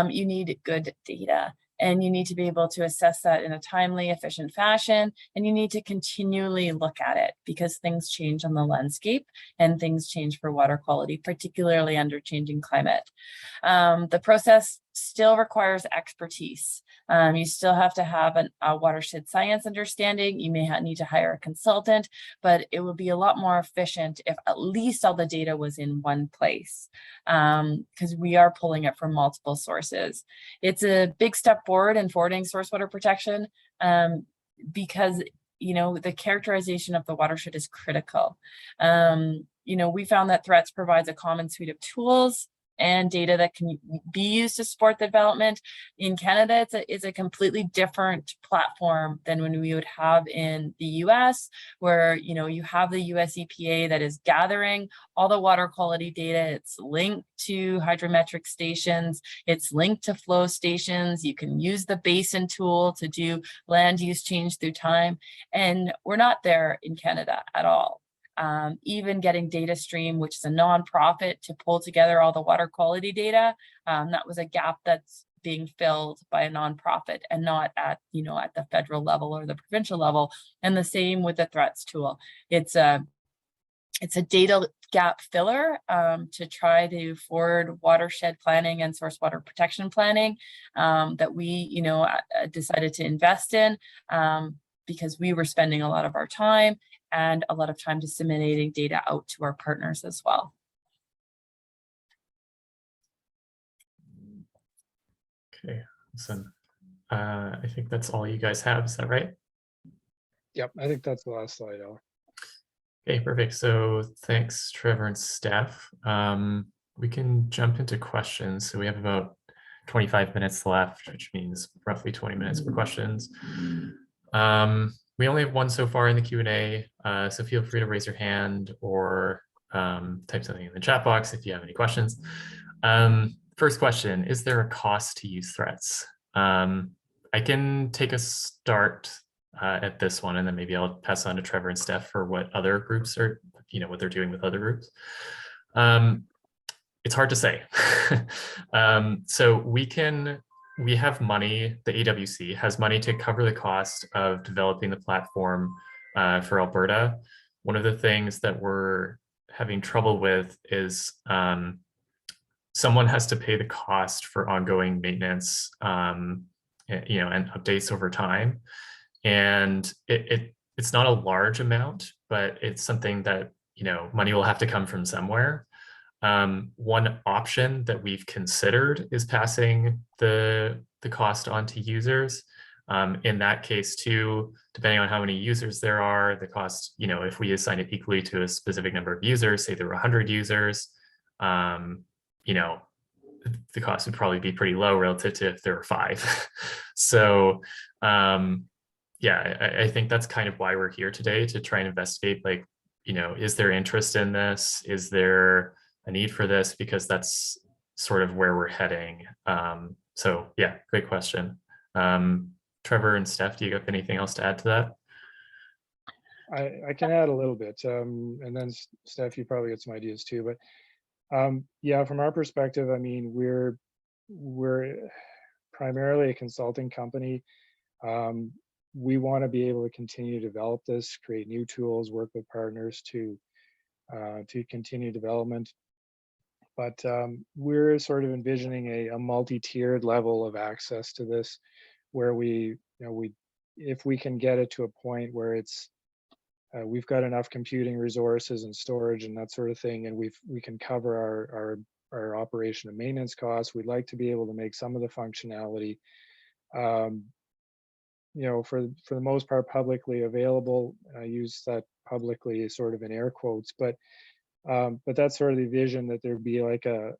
you need good data, and you need to be able to assess that in a timely, efficient fashion. And you need to continually look at it, because things change on the landscape and things change for water quality, particularly under changing climate. The process still requires expertise. You still have to have a watershed science understanding. You may need to hire a consultant, but it would be a lot more efficient if at least all the data was in one place, because we are pulling it from multiple sources. It's a big step forward in forwarding source water protection, because the characterization of the watershed is critical. We found that Threats provides a common suite of tools and data that can be used to support the development. In Canada, it's a completely different platform than when we would have in the US, where you have the US EPA that is gathering all the water quality data. It's linked to hydrometric stations, it's linked to flow stations. You can use the basin tool to do land use change through time. And we're not there in Canada at all. Even getting DataStream, which is a nonprofit, to pull together all the water quality data, that was a gap that's being filled by a nonprofit and not at the federal level or the provincial level. And the same with the Threats tool. It's a data gap filler to try to forward watershed planning and source water protection planning that we decided to invest in, because we were spending a lot of our time and a lot of time disseminating data out to our partners as well. Okay, awesome. I think that's all you guys have, is that right? Yep, I think that's the last slide, Al. Okay, perfect. So thanks, Trevor and Steph. We can jump into questions. So we have about 25 minutes left, which means roughly 20 minutes for questions. We only have one so far in the Q&A, so feel free to raise your hand or type something in the chat box if you have any questions. First question, is there a cost to use Threats? I can take a start at this one, and then maybe I'll pass on to Trevor and Steph for what other groups are, what they're doing with other groups. It's hard to say. So we have money, the AWC has money to cover the cost of developing the platform for Alberta. One of the things that we're having trouble with is someone has to pay the cost for ongoing maintenance, and updates over time. And it's not a large amount, but it's something that, money will have to come from somewhere. One option that we've considered is passing the cost on to users. In that case too, depending on how many users there are, the cost, if we assign it equally to a specific number of users, say there were 100 users, the cost would probably be pretty low relative to if there were 5. So yeah, I think that's kind of why we're here today, to try and investigate, like, is there interest in this? Is there a need for this? Because that's sort of where we're heading. So yeah, great question. Trevor and Steph, do you have anything else to add to that? I can add a little bit, and then Steph, you probably get some ideas too. But yeah, from our perspective, I mean, we're primarily a consulting company. We want to be able to continue to develop this, create new tools, work with partners to continue development. But we're sort of envisioning a multi-tiered level of access to this, where if we can get it to a point where it's we've got enough computing resources and storage and that sort of thing, and we can cover our operation and maintenance costs. We'd like to be able to make some of the functionality, for the most part, publicly available. I use that publicly sort of in air quotes, but that's sort of the vision, that there'd be like a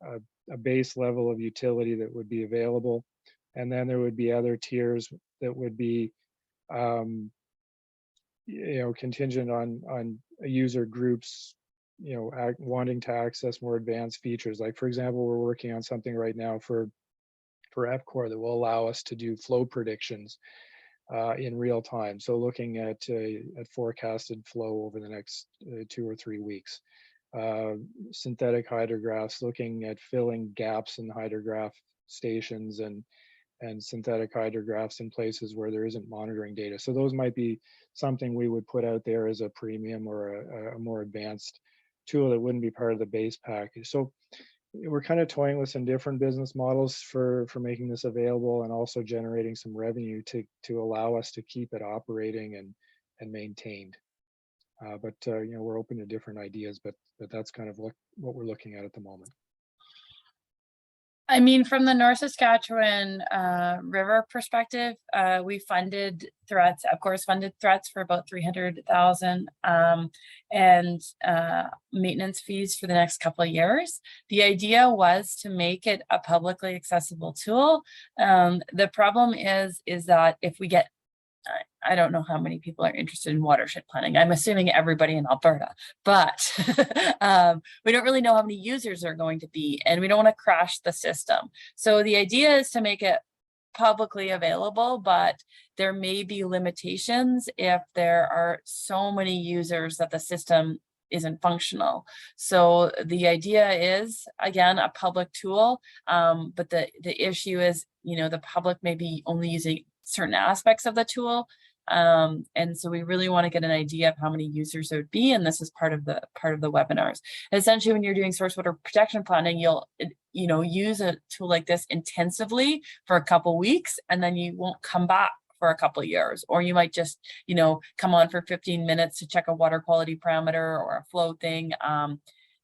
base level of utility that would be available, and then there would be other tiers that would be contingent on user groups wanting to access more advanced features. Like, for example, we're working on something right now for EPCOR that will allow us to do flow predictions in real time. So looking at forecasted flow over the next 2 or 3 weeks. Synthetic hydrographs, looking at filling gaps in hydrograph stations and synthetic hydrographs in places where there isn't monitoring data. So those might be something we would put out there as a premium or a more advanced tool that wouldn't be part of the base package. So we're kind of toying with some different business models for making this available, and also generating some revenue to allow us to keep it operating and maintained. But you know, we're open to different ideas, but that's kind of what we're looking at the moment. I mean, from the North Saskatchewan River perspective, we funded threats, of course, funded threats for about 300,000 and maintenance fees for the next couple of years. The idea was to make it a publicly accessible tool. The problem is that if we get, I don't know how many people are interested in watershed planning. I'm assuming everybody in Alberta, but we don't really know how many users are going to be, and we don't want to crash the system. So the idea is to make it publicly available, but there may be limitations if there are so many users that the system isn't functional. So the idea is, again, a public tool, but the issue is, you know, the public may be only using certain aspects of the tool. And so we really want to get an idea of how many users there would be, and this is part of the webinars. Essentially, when you're doing source water protection planning, you'll use a tool like this intensively for a couple weeks, and then you won't come back for a couple of years, or you might just come on for 15 minutes to check a water quality parameter or a flow thing.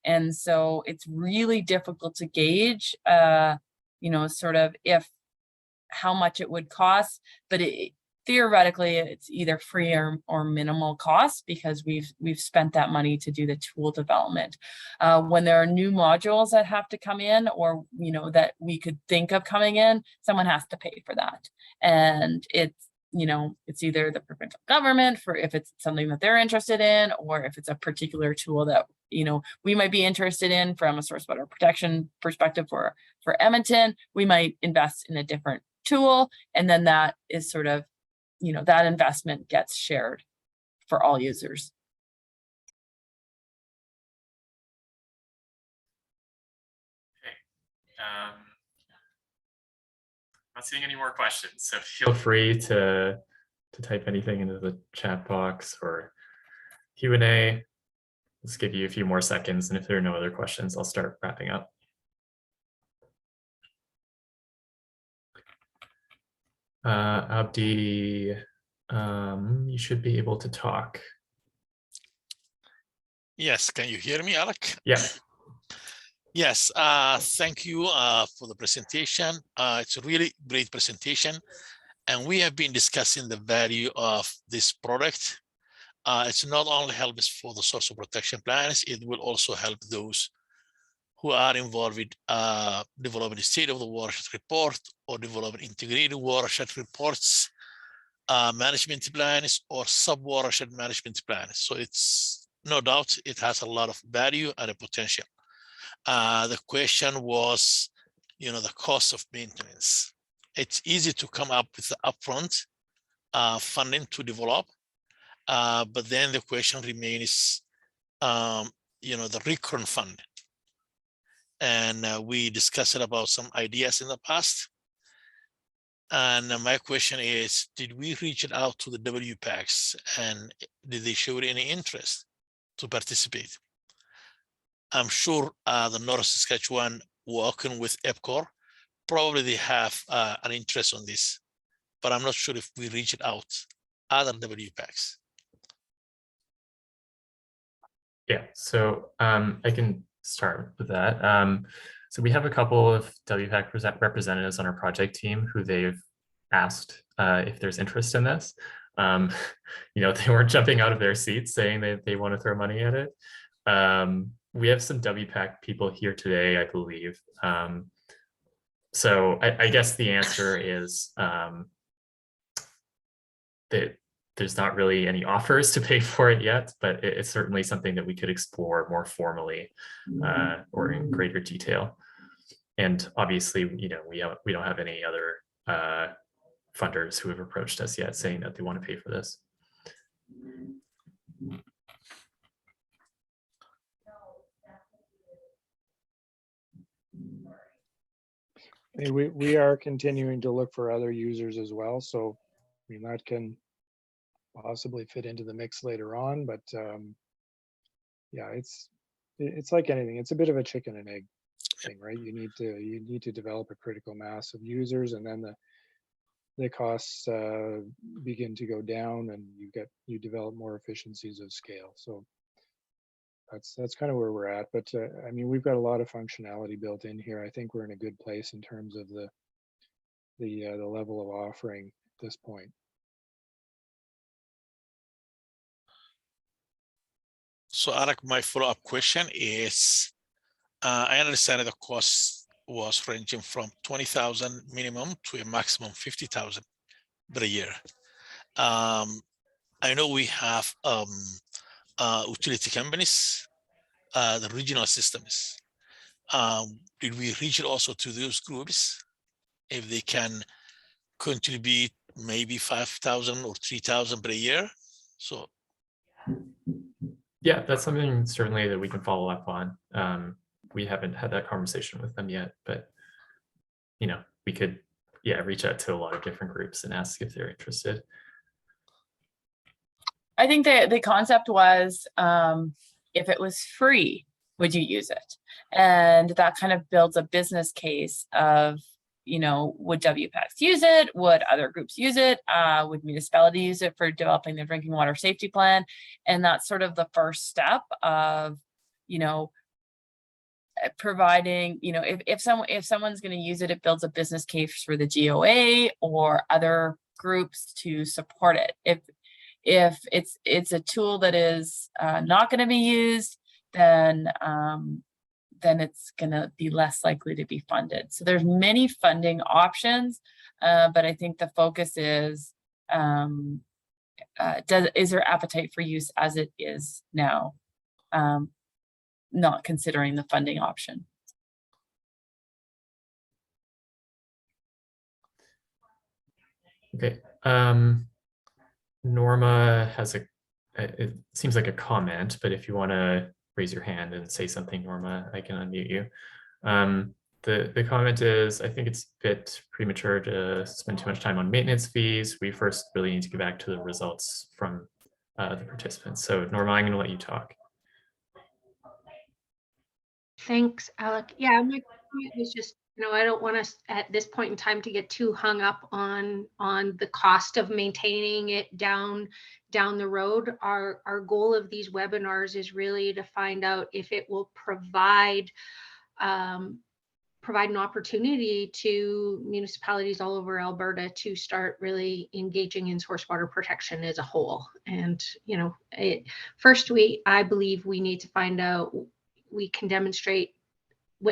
And so it's really difficult to gauge, sort of how much it would cost, but theoretically it's either free or minimal cost, because we've spent that money to do the tool development. When there are new modules that have to come in, or that we could think of coming in, someone has to pay for that, and it's either the provincial government for if it's something that they're interested in, or if it's a particular tool that we might be interested in from a source water protection perspective for Edmonton, we might invest in a different tool, and then that is sort of that investment gets shared for all users. Okay. Not seeing any more questions, so feel free to type anything into the chat box or Q&A. Let's give you a few more seconds, and if there are no other questions, I'll start wrapping up. Abdi, you should be able to talk. Yes, can you hear me, Alec? Yeah. Yes, thank you for the presentation. It's a really great presentation, and we have been discussing the value of this product. It's not only helps for the source of protection plans, it will also help those who are involved with developing the state of the watershed report, or developing integrated watershed reports, management plans, or sub-watershed management plans. So it's no doubt it has a lot of value and a potential. The question was, the cost of maintenance. It's easy to come up with the upfront funding to develop, but then the question remains, the recurrent fund. And we discussed about some ideas in the past. And my question is, did we reach out to the WPACs, and did they show any interest to participate? I'm sure the North Saskatchewan, working with EPCOR, probably they have an interest on this, but I'm not sure if we reached out other WPACs. Yeah, so I can start with that. So we have a couple of WPAC representatives on our project team who they've asked if there's interest in this. They weren't jumping out of their seats saying that they want to throw money at it. We have some WPAC people here today, I believe. So I guess the answer is that there's not really any offers to pay for it yet, but it's certainly something that we could explore more formally or in greater detail. And obviously, we don't have any other funders who have approached us yet saying that they want to pay for this. We are continuing to look for other users as well. So that can possibly fit into the mix later on, but yeah, it's like anything. It's a bit of a chicken and egg. thing, right? You need to develop a critical mass of users, and then the costs begin to go down, and you develop more efficiencies of scale. So that's kind of where we're at. But I mean, we've got a lot of functionality built in here. I think we're in a good place in terms of the level of offering at this point. So Alec, my follow-up question is, I understand that the cost was ranging from 20,000 minimum to a maximum 50,000 per year. I know we have utility companies, the regional systems. Did we reach it also to those groups if they can contribute maybe 5,000 or 3,000 per year? So yeah, that's something certainly that we can follow up on. We haven't had that conversation with them yet, but you know, we could, yeah, reach out to a lot of different groups and ask if they're interested. I think the concept was, if it was free, would you use it? And that kind of builds a business case of, you know, would WPAX use it? Would other groups use it? Would municipality use it for developing their drinking water safety plan? And that's sort of the first step of, you know, providing, you know, if someone's going to use it, it builds a business case for the GOA or other groups to support it. If it's a tool that is not going to be used, then it's going to be less likely to be funded. So there's many funding options, but I think the focus is, is there appetite for use as it is now, not considering the funding option. Okay. Norma has it seems like a comment, but if you want to raise your hand and say something, Norma, I can unmute you. The comment is, I think it's a bit premature to spend too much time on maintenance fees. We first really need to get back to the results from the participants. So Norma, I'm going to let you talk. Thanks, Alec. Yeah, my comment was just, you know, I don't want us at this point in time to get too hung up on the cost of maintaining it down the road. Our goal of these webinars is really to find out if it will provide an opportunity to municipalities all over Alberta to start really engaging in source water protection as a whole. And, you know, first I believe we need to find out, we can demonstrate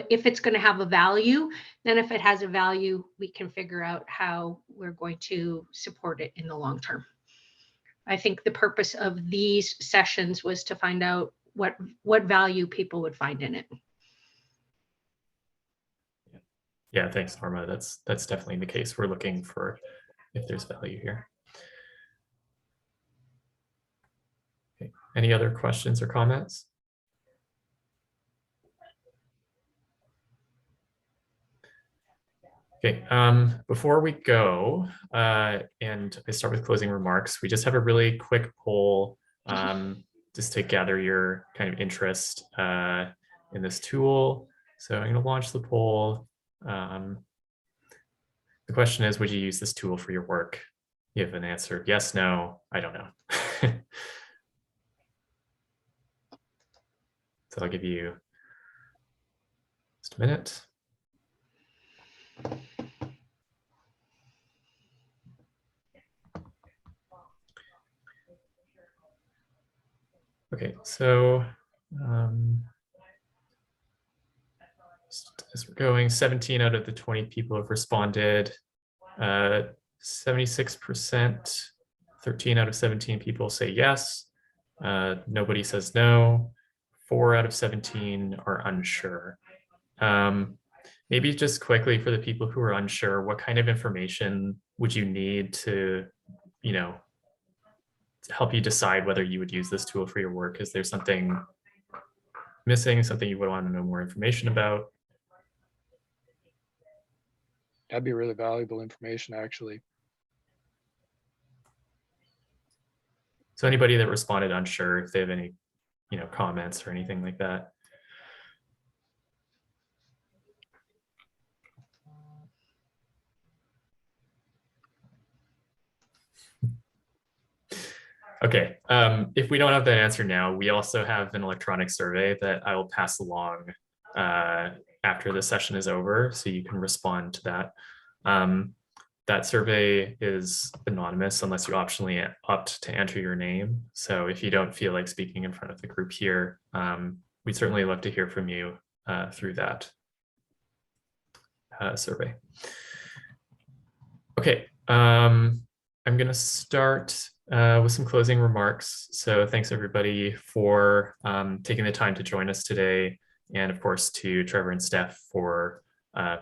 if it's going to have a value. Then if it has a value, we can figure out how we're going to support it in the long term. I think the purpose of these sessions was to find out what value people would find in it. Yeah, thanks, Norma. That's definitely the case. We're looking for if there's value here. Okay. Any other questions or comments? Okay, before we go, and I start with closing remarks, we just have a really quick poll just to gather your kind of interest in this tool. So I'm going to launch the poll. The question is, would you use this tool for your work? You have an answer, yes, no, I don't know. So I'll give you just a minute. Okay, so as we're going, 17 out of the 20 people have responded. 76%, 13 out of 17 people say yes. Nobody says no. 4 out of 17 are unsure. Maybe just quickly for the people who are unsure, what kind of information would you need to, you know, to help you decide whether you would use this tool for your work? Is there something missing, something you would want to know more information about? That'd be really valuable information, actually. So anybody that responded unsure, if they have any, you know, comments or anything like that. Okay, if we don't have that answer now, we also have an electronic survey that I will pass along after the session is over, so you can respond to that. That survey is anonymous unless you optionally opt to enter your name. So if you don't feel like speaking in front of the group here, we'd certainly love to hear from you through that survey. Okay, I'm going to start with some closing remarks. So thanks everybody for taking the time to join us today. And of course to Trevor and Steph for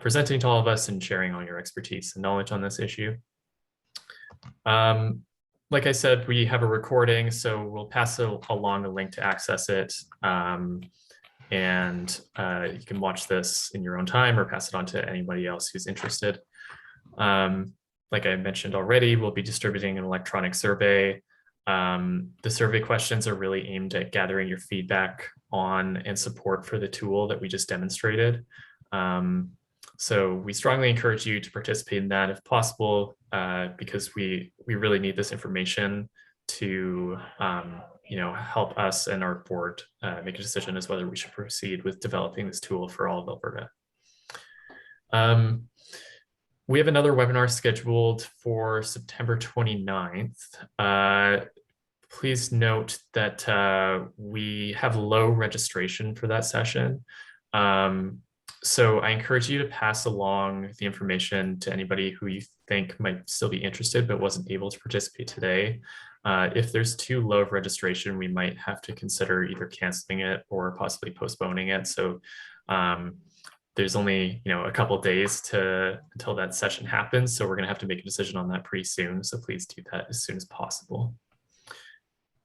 presenting to all of us and sharing all your expertise and knowledge on this issue. Like I said, we have a recording, so we'll pass along a link to access it. And you can watch this in your own time or pass it on to anybody else who's interested. Like I mentioned already, we'll be distributing an electronic survey. The survey questions are really aimed at gathering your feedback on and support for the tool that we just demonstrated. So we strongly encourage you to participate in that if possible, because we really need this information to help us and our board make a decision as whether we should proceed with developing this tool for all of Alberta. We have another webinar scheduled for September 29th. Please note that we have low registration for that session. So I encourage you to pass along the information to anybody who you think might still be interested but wasn't able to participate today. If there's too low of registration, we might have to consider either canceling it or possibly postponing it. So there's only a couple of days until that session happens. So we're going to have to make a decision on that pretty soon. So please do that as soon as possible.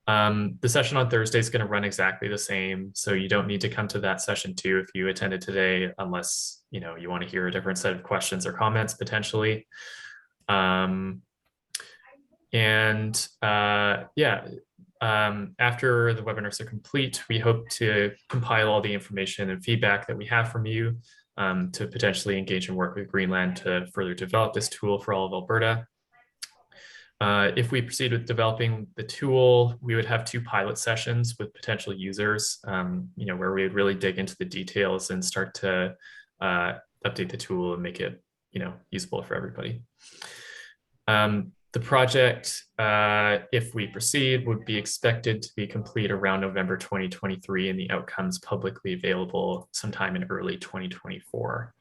The session on Thursday is going to run exactly the same. So you don't need to come to that session too if you attended today, unless you want to hear a different set of questions or comments potentially. After the webinars are complete, we hope to compile all the information and feedback that we have from you to potentially engage and work with Greenland to further develop this tool for all of Alberta. If we proceed with developing the tool, we would have 2 pilot sessions with potential users, where we would really dig into the details and start to update the tool and make it, usable for everybody. The project, if we proceed, would be expected to be complete around November 2023 and the outcomes publicly available sometime in early 2024.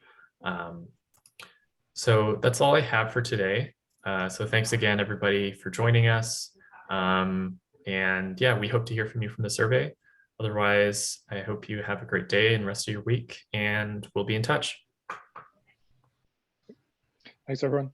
So that's all I have for today. So thanks again, everybody, for joining us. And yeah, we hope to hear from you from the survey. Otherwise, I hope you have a great day and rest of your week, and we'll be in touch. Thanks, everyone.